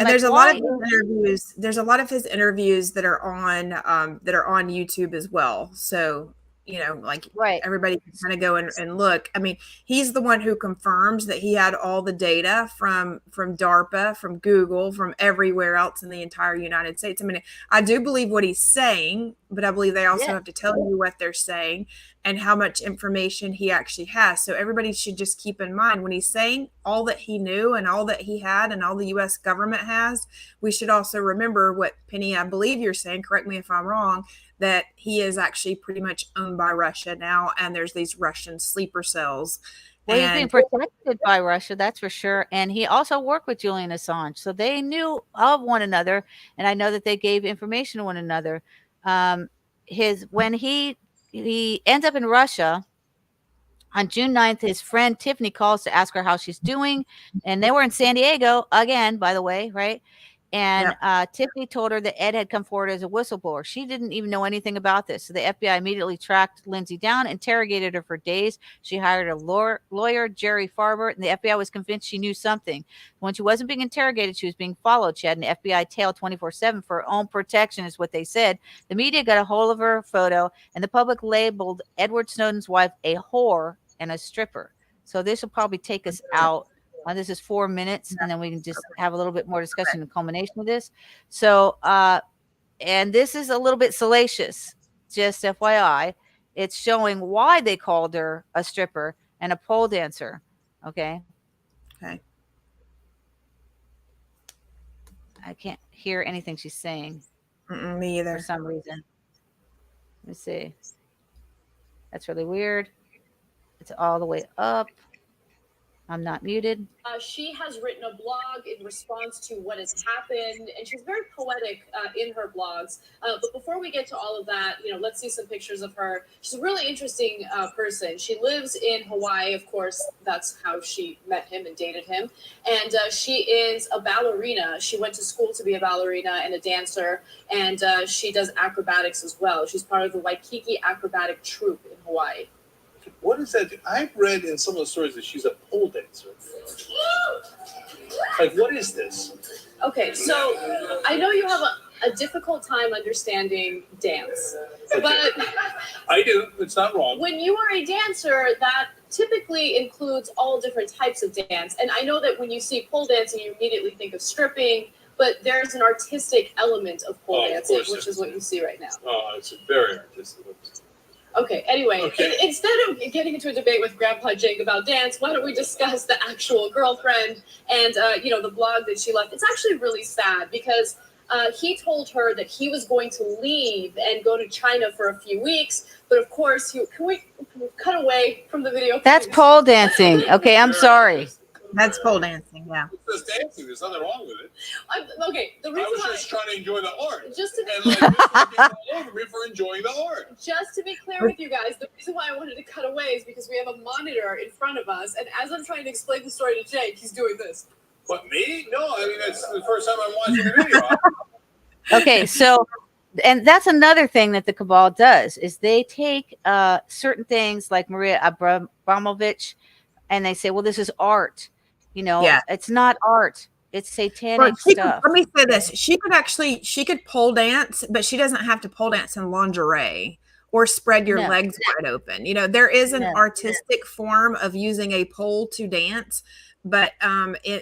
There's a lot of interviews. There's a lot of his interviews that are on YouTube as well. So everybody can kind of go and look. I mean, he's the one who confirms that he had all the data from DARPA, from Google, from everywhere else in the entire United States. I mean, I do believe what he's saying, but I believe they also have to tell you what they're saying and how much information he actually has. So everybody should just keep in mind when he's saying all that he knew and all that he had and all the U.S. government has, we should also remember what, Penny, I believe you're saying, correct me if I'm wrong, that he is actually pretty much owned by Russia now, and there's these Russian sleeper cells. Well, he's being protected by Russia, that's for sure. And he also worked with Julian Assange, so they knew of one another, and I know that they gave information to one another. When he ends up in Russia on June 9th, his friend Tiffany calls to ask her how she's doing, and they were in San Diego again, by the way, right? And Tiffany told her that Ed had come forward as a whistleblower. She didn't even know anything about this. So the FBI immediately tracked Lindsay down, interrogated her for days. She hired a lawyer, Jerry Farber, and the FBI was convinced she knew something. When she wasn't being interrogated, she was being followed. She had an FBI tail 24/7 for her own protection, is what they said. The media got a hold of her photo, and the public labeled Edward Snowden's wife a whore and a stripper. So this will probably take us out. This is 4 minutes, and then we can just have a little bit more discussion and culmination of this. So, and this is a little bit salacious, just FYI. It's showing why they called her a stripper and a pole dancer. Okay. Okay. I can't hear anything she's saying. Me either. For some reason. Let me see. That's really weird. It's all the way up. I'm not muted. She has written a blog in response to what has happened, and she's very poetic in her blogs. But before we get to all of that, let's see some pictures of her. She's a really interesting person. She lives in Hawaii, of course. That's how she met him and dated him. And she is a ballerina. She went to school to be a ballerina and a dancer, and she does acrobatics as well. She's part of the Waikiki acrobatic troupe in Hawaii. What is that? I've read in some of the stories that she's a pole dancer. Like, what is this? Okay, so I know you have a difficult time understanding dance, but I do. It's not wrong. when you are a dancer, that typically includes all different types of dance. And I know that when you see pole dancing, you immediately think of stripping, but there's an artistic element of pole dancing, which is what you see right now. Oh, it's a very artistic. Okay, anyway, instead of getting into a debate with Grandpa Jake about dance, why don't we discuss the actual girlfriend and, the blog that she left? It's actually really sad because he told her that he was going to leave and go to China for a few weeks. But of course, can we cut away from the video? That's pole dancing. Okay, I'm sorry. That's pole dancing, yeah. It's just dancing. There's nothing wrong with it. Okay, the reason I was just trying to enjoy the art. Just to be all over me for enjoying the art. Just to be clear with you guys, the reason why I wanted to cut away is because we have a monitor in front of us, and as I'm trying to explain the story to Jake, he's doing this. What, me? No, I mean, that's the first time I'm watching the video. Okay, so, and that's another thing that the cabal does is they take certain things like Maria Abramovich, and they say, well, this is art. It's not art. It's satanic stuff. Let me say this. She could pole dance, but she doesn't have to pole dance in lingerie or spread your legs wide open. There is an artistic form of using a pole to dance, but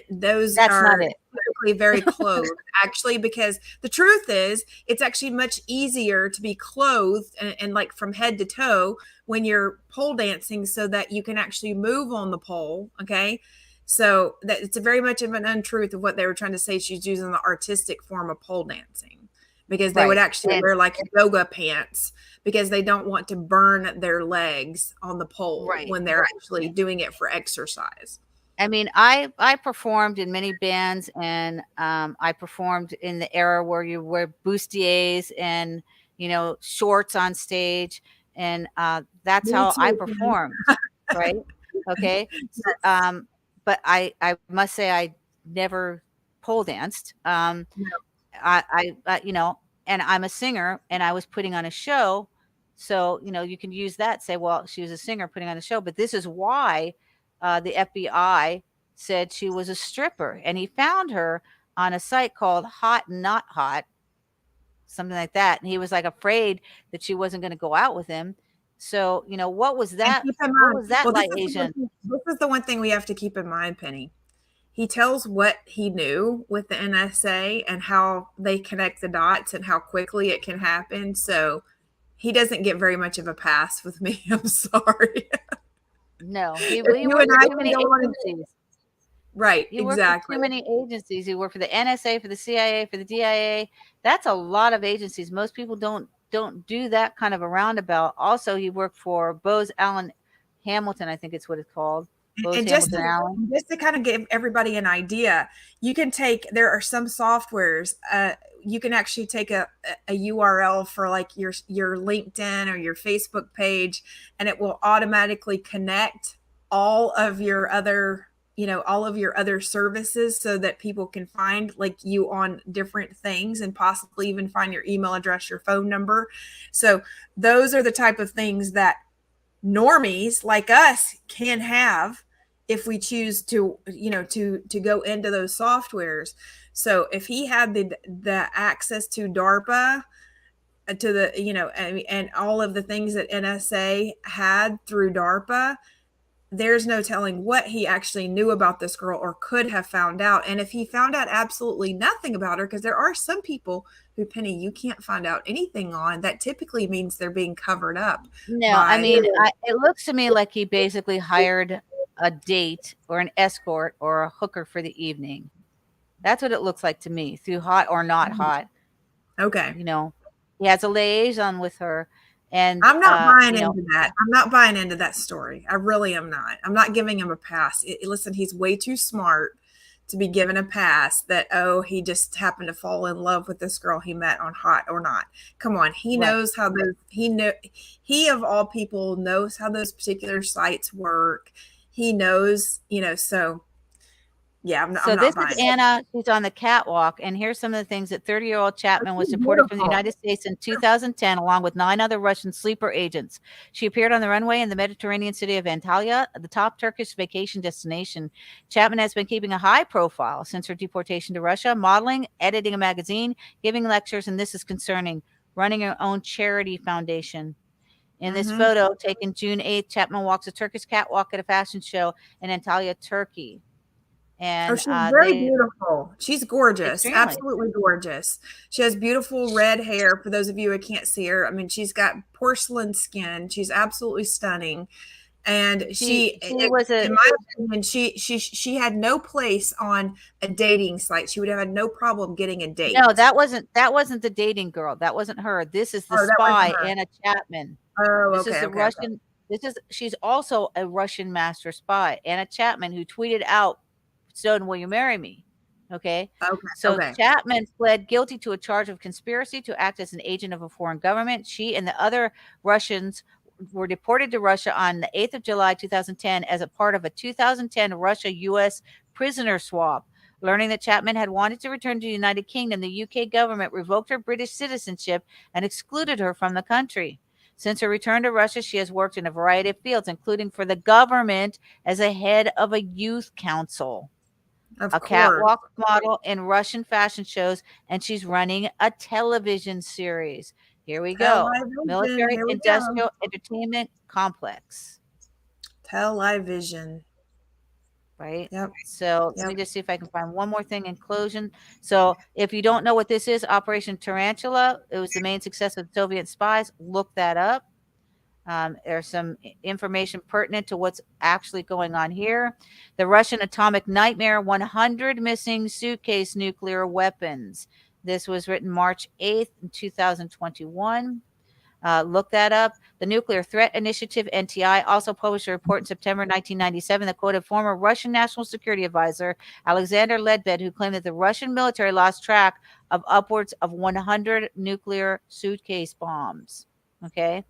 those That's are not it. typically very clothed, actually, because the truth is it's actually much easier to be clothed and like from head to toe when you're pole dancing so that you can actually move on the pole, okay? So that it's a very much of an untruth of what they were trying to say. She's using the artistic form of pole dancing because they would actually wear like yoga pants because they don't want to burn their legs on the pole when they're actually doing it for exercise. I mean, I performed in many bands, and I performed in the era where you wear bustiers and shorts on stage, and that's how I performed, right? Okay. But I must say I never pole danced. I and I'm a singer, and I was putting on a show. So, you can use that, say, well, she was a singer putting on a show, but this is why the FBI said she was a stripper, and he found her on a site called Hot and Not Hot, something like that. And he was like afraid that she wasn't going to go out with him. So, what was that? What was that like, Asian? This is the one thing we have to keep in mind, Penny. He tells what he knew with the NSA and how they connect the dots and how quickly it can happen. So he doesn't get very much of a pass with me. I'm sorry. No, he worked for too many agencies. Right, he worked for too many agencies. He worked for the NSA, for the CIA, for the DIA. That's a lot of agencies. Most people don't do that kind of a roundabout. Also, he worked for Bose Allen Hamilton, I think it's what it's called. And just to kind of give everybody an idea, there are some softwares, you can actually take a URL for like your LinkedIn or your Facebook page, and it will automatically connect all of your other services so that people can find like you on different things and possibly even find your email address, your phone number. So those are the type of things that normies like us can have if we choose to go into those softwares. So if he had the access to DARPA, to the and all of the things that NSA had through DARPA, there's no telling what he actually knew about this girl or could have found out. And if he found out absolutely nothing about her, because there are some people who, Penny, you can't find out anything on, that typically means they're being covered up. No, I mean, it looks to me like he basically hired a date or an escort or a hooker for the evening. That's what it looks like to me, through Hot or Not Hot. Okay. He has a liaison with her. And I'm not buying you know, into that. I'm not buying into that story. I really am not. I'm not giving him a pass. Listen, he's way too smart to be given a pass that, oh, he just happened to fall in love with this girl he met on Hot or Not. Come on. He Right. knows how those, he of all people knows how those particular sites work. He knows, so yeah, I'm so not this buying is it. Anna. She's on the catwalk, and here's some of the things that 30-year-old Chapman was She's deported from the beautiful. United States in 2010, along with 9 other Russian sleeper agents. She appeared on the runway in the Mediterranean city of Antalya, the top Turkish vacation destination. Chapman has been keeping a high profile since her deportation to Russia, modeling, editing a magazine, giving lectures, and this is concerning, running her own charity foundation. In this photo taken June 8th, Chapman walks a Turkish catwalk at a fashion show in Antalya, Turkey. And she's very they beautiful. She's gorgeous. extremely. Absolutely gorgeous. She has beautiful red hair. For those of you who can't see her, I mean, she's got porcelain skin. She's absolutely stunning. And She was a in my opinion, she had no place on a dating site. She would have had no problem getting a date. no, that wasn't the dating girl. That wasn't her. This is the Oh, that spy, wasn't her. Anna Chapman. Oh, This is okay, the okay, Russian. She's also a Russian master spy, Anna Chapman, who tweeted out, "Snowden, will you marry me?" Okay. So okay. Chapman pled guilty to a charge of conspiracy to act as an agent of a foreign government. She and the other Russians were deported to Russia on the 8th of July, 2010, as a part of a 2010 Russia-U.S. prisoner swap. Learning that Chapman had wanted to return to the United Kingdom, the UK government revoked her British citizenship and excluded her from the country. Since her return to Russia, she has worked in a variety of fields, including for the government as a head of a youth council, a catwalk model in Russian fashion shows, and she's running a television series. Here we go. Military Here we Industrial go. Entertainment Complex. Television. Right. Yep. So let me just see if I can find one more thing in closing. So if you don't know what this is, Operation Tarantula, it was the main success of Soviet spies. Look that up. There's some information pertinent to what's actually going on here. The Russian atomic nightmare, 100 missing suitcase nuclear weapons. This was written March 8th, 2021. Look that up. The Nuclear Threat Initiative, NTI, also published a report in September 1997 that quoted former Russian National Security Advisor Alexander Ledbedt, who claimed that the Russian military lost track of upwards of 100 nuclear suitcase bombs. Okay.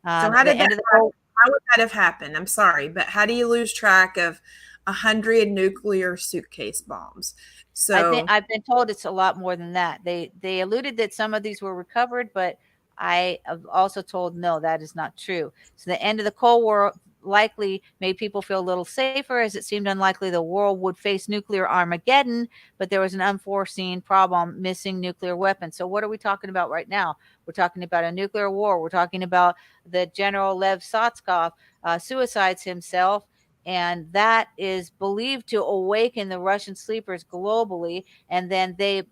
So how would that have happened? I'm sorry, but how do you lose track of 100 nuclear suitcase bombs? So I've been told it's a lot more than that. They alluded that some of these were recovered, but I have also told no, that is not true. So the end of the Cold War likely made people feel a little safer, as it seemed unlikely the world would face nuclear Armageddon, but there was an unforeseen problem, missing nuclear weapons. So what are we talking about right now? We're talking about a nuclear war. We're talking about the General Lev Sotskov suicides himself, and that is believed to awaken the Russian sleepers globally, and then they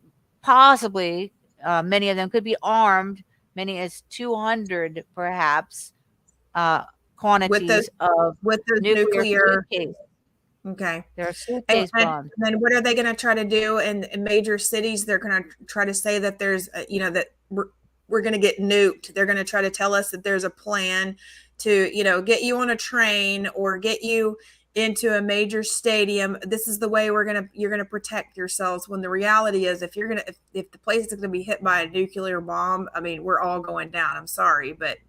possibly, many of them could be armed, many as 200 perhaps, quantities of nuclear suitcase. Okay. There are suitcase bombs. And then what are they going to try to do in major cities? They're going to try to say that there's, that we're going to get nuked. They're going to try to tell us that there's a plan to, get you on a train or get you into a major stadium. This is the way you're going to protect yourselves. When the reality is, if the place is going to be hit by a nuclear bomb, I mean, we're all going down. I'm sorry, but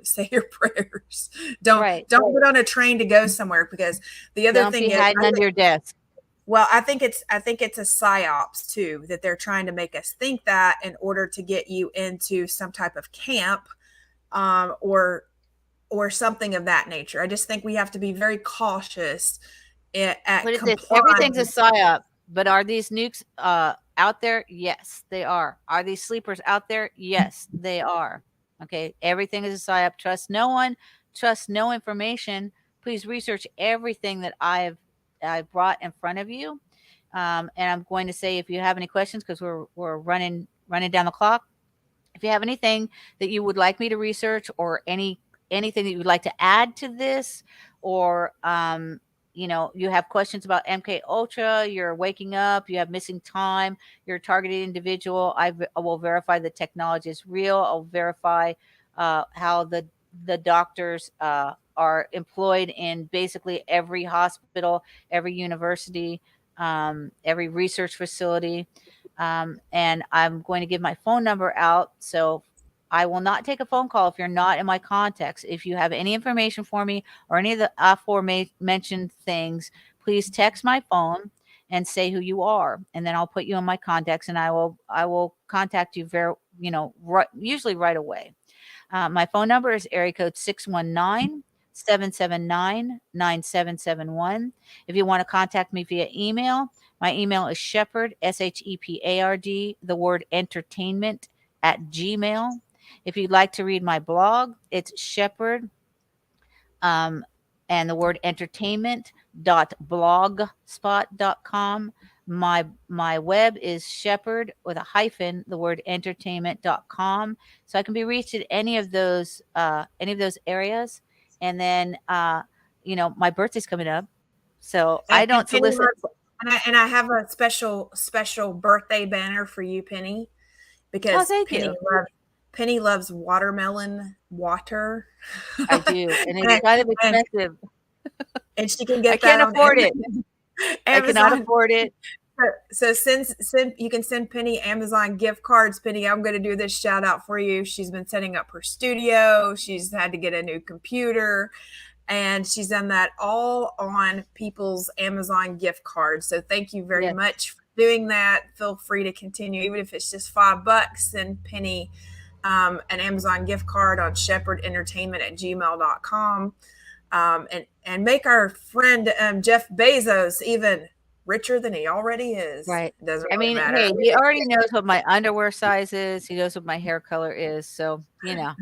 say your prayers. Don't get on a train to go somewhere, because the other thing is hiding under your desk. Well, I think it's a psyops too, that they're trying to make us think that in order to get you into some type of camp, or something of that nature. I just think we have to be very cautious at everything's a psyop. But are these nukes out there? Yes, they are. Are these sleepers out there? Yes, they are. Okay, everything is a psyop. Trust no one. Trust no information. Please research everything that I brought in front of you. And I'm going to say, if you have any questions, because we're running down the clock. If you have anything that you would like me to research, or anything that you would like to add to this, or you have questions about MK Ultra, you're waking up, you have missing time, you're a targeted individual, I will verify the technology is real. I'll verify how the doctors are employed in basically every hospital, every university, every research facility. And I'm going to give my phone number out. So I will not take a phone call if you're not in my contacts. If you have any information for me or any of the aforementioned things, please text my phone and say who you are, and then I'll put you in my contacts, and I will contact you usually right away. My phone number is area code 619-779-9771. If you want to contact me via email, my email is Shepard, Shepard, the word entertainment @gmail. If you'd like to read my blog, it's Shepard, and the word entertainment.blogspot.com. My web is Shepard with a hyphen, the word entertainment.com. So I can be reached at any of those areas. And then my birthday's coming up. So I don't Penny solicit. and I have a special birthday banner for you, Penny, because Penny loves watermelon water. I do, and it's kind of expensive. And she can get I can't afford it. I cannot afford it. So you can send Penny Amazon gift cards. Penny, I'm going to do this shout out for you. She's been setting up her studio. She's had to get a new computer, and she's done that all on people's Amazon gift cards. So thank you very much for doing that. Feel free to continue, even if it's just $5. Send Penny an Amazon gift card on shepardentertainment@gmail.com. And make our friend Jeff Bezos even richer than he already is. Right. Doesn't I really mean, matter. hey, he already knows what my underwear size is. He knows what my hair color is. So, I'm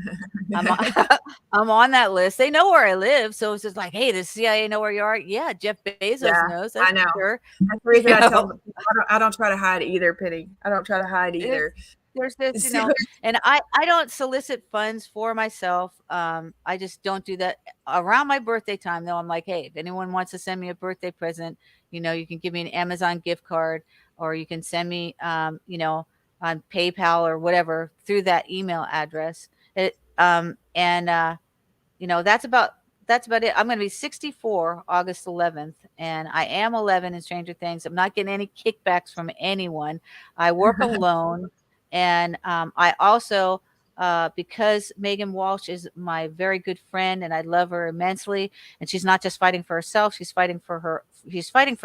on that list. They know where I live. So it's just like, hey, does CIA know where you are? Yeah, Jeff Bezos knows. That's I know. Sure. That's the reason I tell them. I don't try to hide either, Penny. I don't try to hide either. There's this, and I don't solicit funds for myself. I just don't do that around my birthday time, though. I'm like, hey, if anyone wants to send me a birthday present, you can give me an Amazon gift card, or you can send me, on PayPal or whatever through that email address. That's about it. I'm going to be 64 August 11th, and I am 11 in Stranger Things. I'm not getting any kickbacks from anyone. I work alone. And I also, because Megan Walsh is my very good friend and I love her immensely, and she's not just fighting for herself, she's fighting for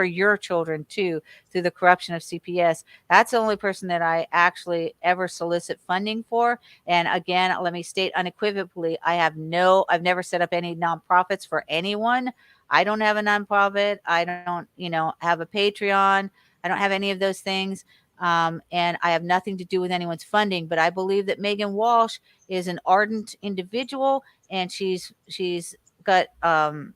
your children too, through the corruption of CPS. That's the only person that I actually ever solicit funding for. And again, let me state unequivocally, I've never set up any nonprofits for anyone. I don't have a nonprofit. I don't, have a Patreon. I don't have any of those things. And I have nothing to do with anyone's funding, but I believe that Megan Walsh is an ardent individual, and she's got, one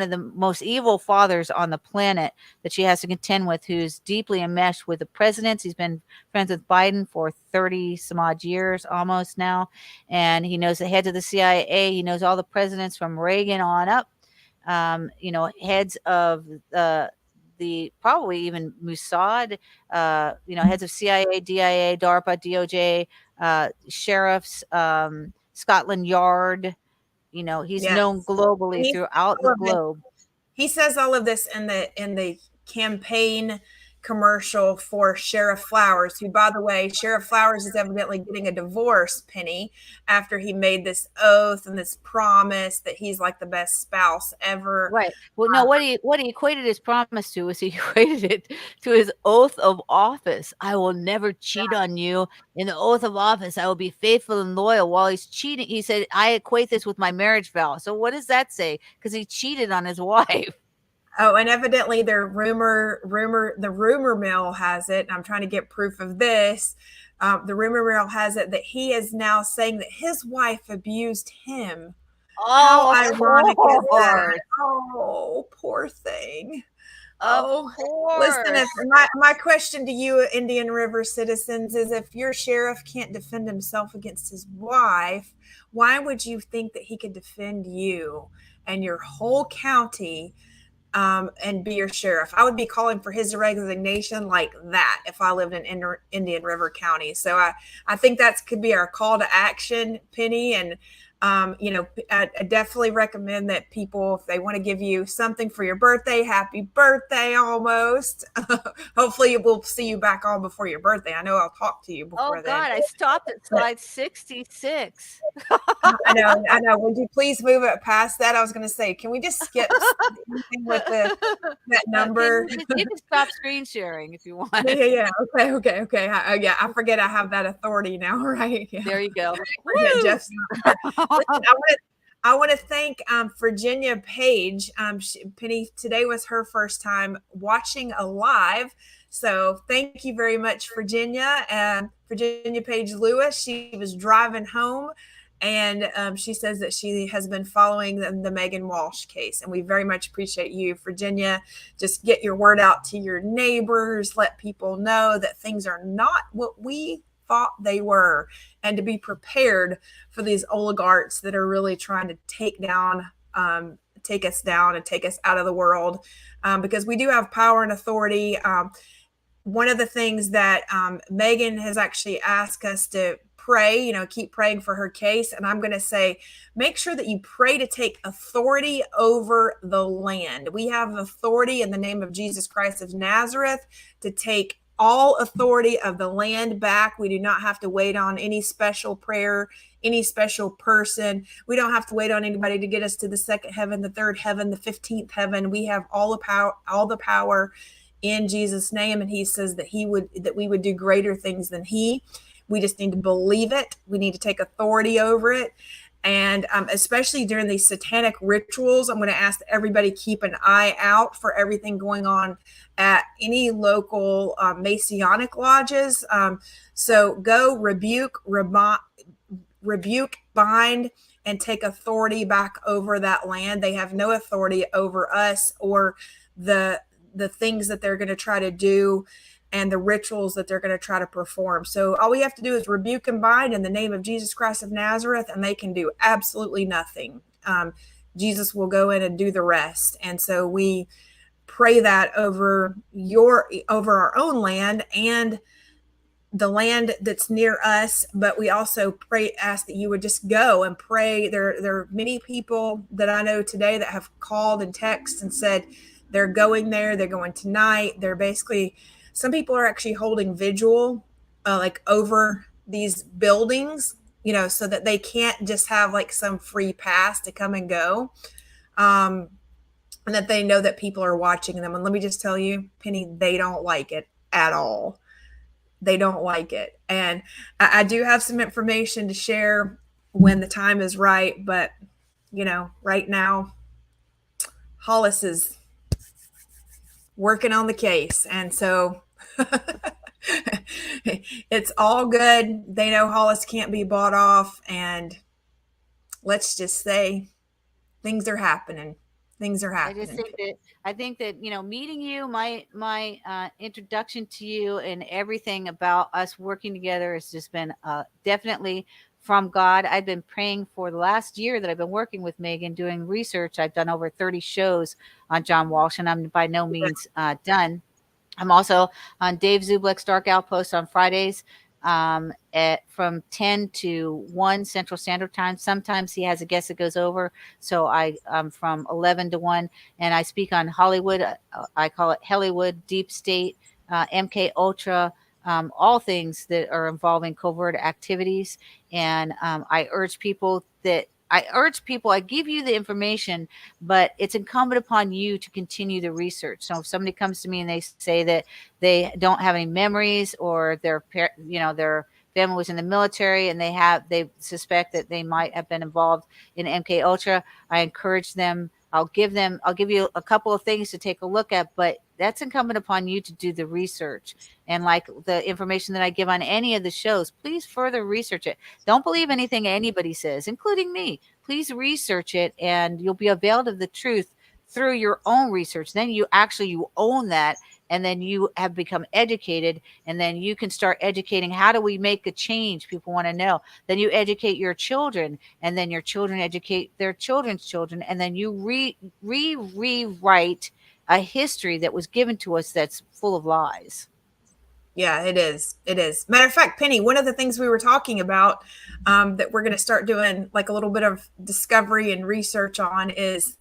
of the most evil fathers on the planet that she has to contend with, who's deeply enmeshed with the presidents. He's been friends with Biden for 30 some odd years almost now. And he knows the heads of the CIA. He knows all the presidents from Reagan on up, heads of the probably even Mossad, heads of CIA, DIA, DARPA, DOJ, sheriffs, Scotland Yard. He's known globally throughout the globe. He says all of this in the campaign commercial for Sheriff Flowers, who, by the way, Sheriff Flowers is evidently getting a divorce, Penny, after he made this oath and this promise that he's like the best spouse ever. Right. Well, no, what he equated his promise to is he equated it to his oath of office. I will never cheat on you. In the oath of office, I will be faithful and loyal. While he's cheating, he said, I equate this with my marriage vow. So what does that say? Because he cheated on his wife. Oh, and evidently the rumor mill has it, and I'm trying to get proof of this. The rumor mill has it that he is now saying that his wife abused him. Oh, how ironic is that? Oh, poor thing. Listen, if my question to you, Indian River citizens, is if your sheriff can't defend himself against his wife, why would you think that he could defend you and your whole county and be your sheriff. I would be calling for his resignation like that if I lived in Indian River County. So I think that could be our call to action, Penny. And I definitely recommend that people, if they want to give you something for your birthday, happy birthday almost. Hopefully we'll see you back on before your birthday. I know I'll talk to you before then. Oh God, I stopped at slide 66. I know. Would you please move it past that? I was going to say, can we just skip anything with that number? You can stop screen sharing if you want. Yeah. Okay. I forget I have that authority now, right? Yeah. There you go. Jeff's I want to thank Virginia Page. Penny, today was her first time watching a live. So thank you very much, Virginia. Virginia Page Lewis, she was driving home, and she says that she has been following the Megan Walsh case. And we very much appreciate you, Virginia. Just get your word out to your neighbors. Let people know that things are not what we thought they were, and to be prepared for these oligarchs that are really trying to take us down and take us out of the world, because we do have power and authority. One of the things that Megan has actually asked us to pray, keep praying for her case. And I'm going to say, make sure that you pray to take authority over the land. We have authority in the name of Jesus Christ of Nazareth to take all authority of the land back. We do not have to wait on any special prayer, any special person. We don't have to wait on anybody to get us to the second heaven, the third heaven, the 15th heaven. We have all the power in Jesus' name. And he says that we would do greater things than he. We just need to believe it. We need to take authority over it. And especially during these satanic rituals, I'm going to ask everybody keep an eye out for everything going on at any local Masonic lodges. So go rebuke, bind, and take authority back over that land. They have no authority over us or the things that they're going to try to do and the rituals that they're going to try to perform. So all we have to do is rebuke and bind in the name of Jesus Christ of Nazareth, and they can do absolutely nothing. Jesus will go in and do the rest. And so we pray that over our own land and the land that's near us, but we also ask that you would just go and pray. There are many people that I know today that have called and texted and said they're going there, they're going tonight. Some people are actually holding vigil like over these buildings, so that they can't just have like some free pass to come and go. And that they know that people are watching them. And let me just tell you, Penny, they don't like it at all. They don't like it. And I do have some information to share when the time is right. But, right now, Hollis is working on the case. And so it's all good. They know Hollis can't be bought off. And let's just say things are happening. I think that meeting you, my introduction to you, and everything about us working together has just been definitely from God. I've been praying for the last year that I've been working with Megan doing research. I've done over 30 shows on John Walsh, and I'm by no means done. I'm also on Dave Zublik's Dark Outpost on Fridays from 10 to 1 Central Standard Time. Sometimes he has a guest that goes over. So I'm from 11 to 1, and I speak on Hollywood. I call it Hollywood, Deep State, MK Ultra, all things that are involving covert activities. And I give you the information, but it's incumbent upon you to continue the research. So if somebody comes to me and they say that they don't have any memories, or their family was in the military and they suspect that they might have been involved in MK Ultra, I encourage them. I'll give you a couple of things to take a look at, but that's incumbent upon you to do the research. And like the information that I give on any of the shows, please further research it. Don't believe anything anybody says, including me. Please research it, and you'll be availed of the truth through your own research. Then you own that, and then you have become educated, and then you can start educating. How do we make a change? People want to know. Then you educate your children, and then your children educate their children's children, and then you rewrite a history that was given to us that's full of lies. Yeah, it is. It is. Matter of fact, Penny, one of the things we were talking about that we're going to start doing like a little bit of discovery and research on is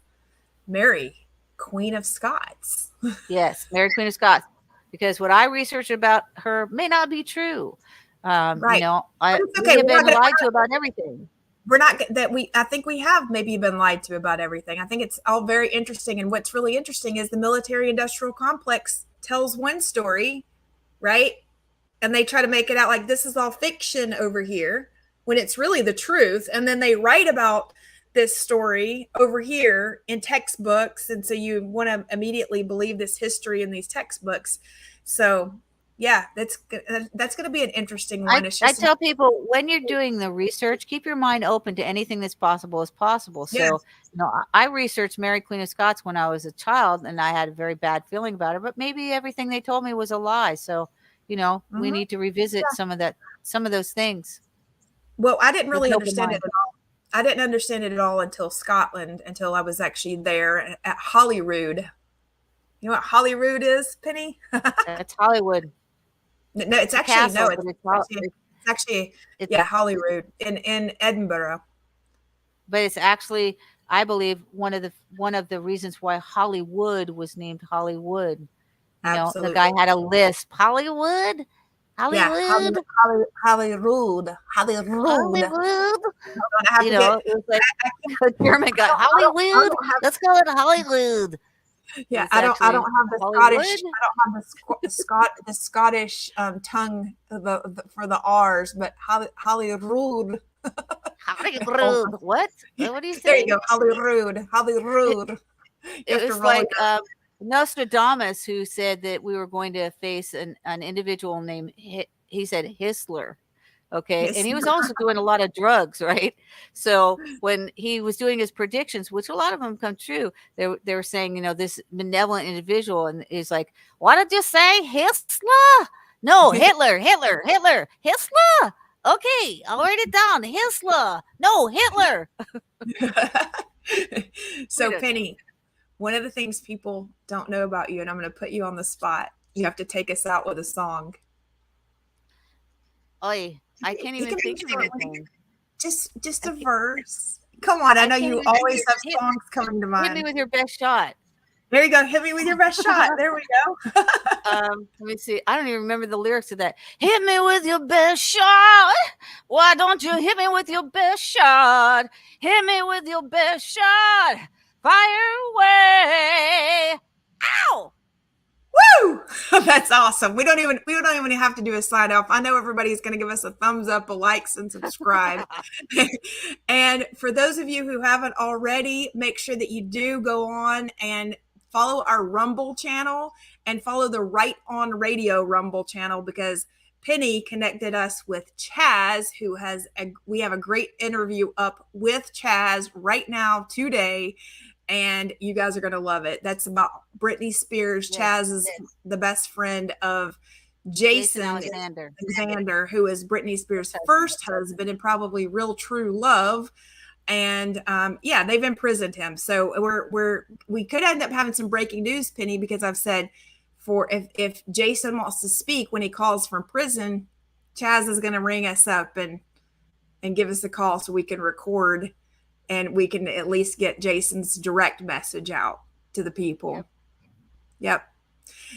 Mary, Queen of Scots. Yes, Mary Queen of Scots, because what I researched about her may not be true. Right. You know, It's we okay. have We're been not lied to about everything. We're not that we. I think we have maybe been lied to about everything. I think it's all very interesting. And what's really interesting is the military-industrial complex tells one story, right? And they try to make it out like this is all fiction over here when it's really the truth. And then they write about this story over here in textbooks. And so you want to immediately believe this history in these textbooks. So yeah, that's going to be an interesting one. I tell people, when you're doing the research, keep your mind open to anything that's possible as possible. So, Yes. you know, I researched Mary Queen of Scots when I was a child, and I had a very bad feeling about her, but maybe everything they told me was a lie. So, you know, we need to revisit some of those things. Well, I didn't with really an open understand mind. it at all. I didn't understand it at all until Scotland, until I was actually there at Holyrood. You know what Holyrood is, Penny? That's Hollywood. No, it's actually castle, no, it's actually yeah, Holyrood in Edinburgh. But it's actually, I believe, one of the reasons why Hollywood was named Hollywood. You know, the Absolutely. guy had a lisp. Hollywood. Yeah, Holyrood. You know, it was like a German guy. Hollywood. Let's call it Hollywood. Yeah, It's I don't have the Hollywood. Scottish. I don't have the Scottish tongue for the R's, but Hollywood. Holyrood. What? What do you say? There you go, Holyrood. Holyrood. It was like Nostradamus, who said that we were going to face an individual named, he said Hitler. Okay. And he was also doing a lot of drugs, right? So when he was doing his predictions, which a lot of them come true, they were saying, you know, this benevolent individual, and he's like, what did you say? Hitler? No, Hitler. Okay, I'll write it down. Hitler. No, Hitler. So Penny, one of the things people don't know about you, and I'm going to put you on the spot, you have to take us out with a song. Oy, I can't even think of anything. Just a verse. Come on, I know you always have songs coming to mind. Hit me with your best shot. There you go. Hit me with your best shot. There we go. Let me see. I don't even remember the lyrics of that. Hit me with your best shot. Why don't you hit me with your best shot? Hit me with your best shot. Fire away. Ow! Woo! That's awesome. We don't even have to do a sign off. I know everybody's going to give us a thumbs up, a likes, and subscribe. And for those of you who haven't already, make sure that you do go on and follow our Rumble channel and follow the Right On Radio Rumble channel, because Penny connected us with Chaz, we have a great interview up with Chaz right now today. And you guys are going to love it. That's about Britney Spears. Chaz is the best friend of Jason Alexander, who is Britney Spears' first husband and probably real true love. And yeah, they've imprisoned him. So we could end up having some breaking news, Penny, because I've said if Jason wants to speak when he calls from prison, Chaz is going to ring us up and give us a call so we can record. And we can at least get Jason's direct message out to the people. Yep.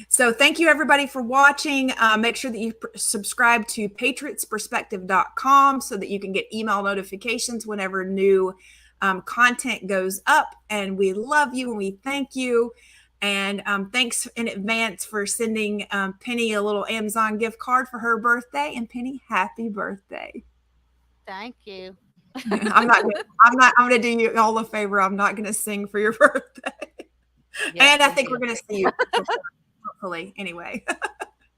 So thank you, everybody, for watching. Make sure that you subscribe to patriotsperspective.com so that you can get email notifications whenever new content goes up. And we love you and we thank you. And thanks in advance for sending Penny a little Amazon gift card for her birthday. And Penny, happy birthday. Thank you. I'm going to do you all a favor. I'm not going to sing for your birthday. And I think we're going to see you hopefully anyway.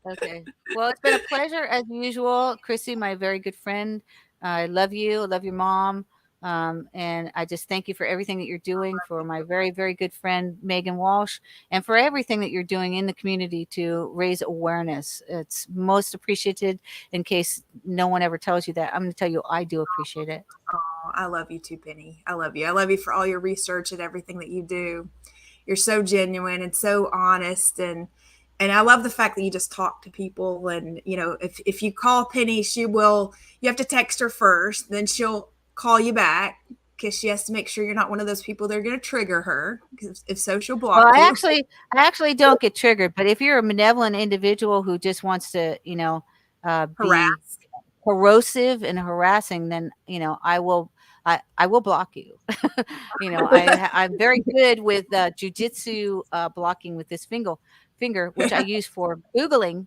Okay. Well, it's been a pleasure as usual. Chrissy, my very good friend. I love you. I love your mom. And I just thank you for everything that you're doing for my very, very good friend, Megan Walsh, and for everything that you're doing in the community to raise awareness. It's most appreciated. In case no one ever tells you that, I'm going to tell you, I do appreciate it. Oh, I love you too, Penny. I love you. I love you for all your research and everything that you do. You're so genuine and so honest, and I love the fact that you just talk to people. And if you call Penny, you have to text her first, then she'll call you back, because she has to make sure you're not one of those people that are going to trigger her. Because if so, she'll block Well, you. I actually don't get triggered, but if you're a benevolent individual who just wants to, be Harass. corrosive and harassing, then I will block you. I'm very good with jujitsu blocking with this finger, which I use for Googling.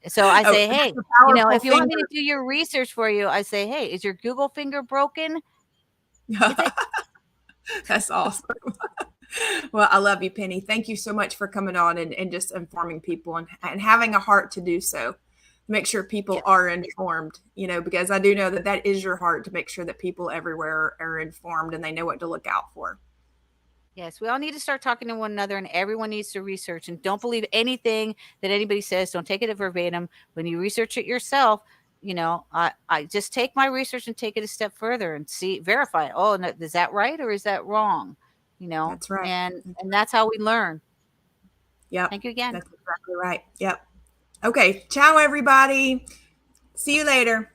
So I say, hey, if you want me to do your research for you, I say, hey, is your Google finger broken? That's awesome. Well, I love you, Penny. Thank you so much for coming on and just informing people and having a heart to do so. Make sure people are informed, because I do know that is your heart, to make sure that people everywhere are informed and they know what to look out for. Yes, we all need to start talking to one another, and everyone needs to research, and don't believe anything that anybody says. Don't take it verbatim. When you research it yourself, I just take my research and take it a step further and verify. Oh, no, is that right or is that wrong? That's right. And that's how we learn. Yep. Thank you again. That's exactly right. Yep. Okay. Ciao, everybody. See you later.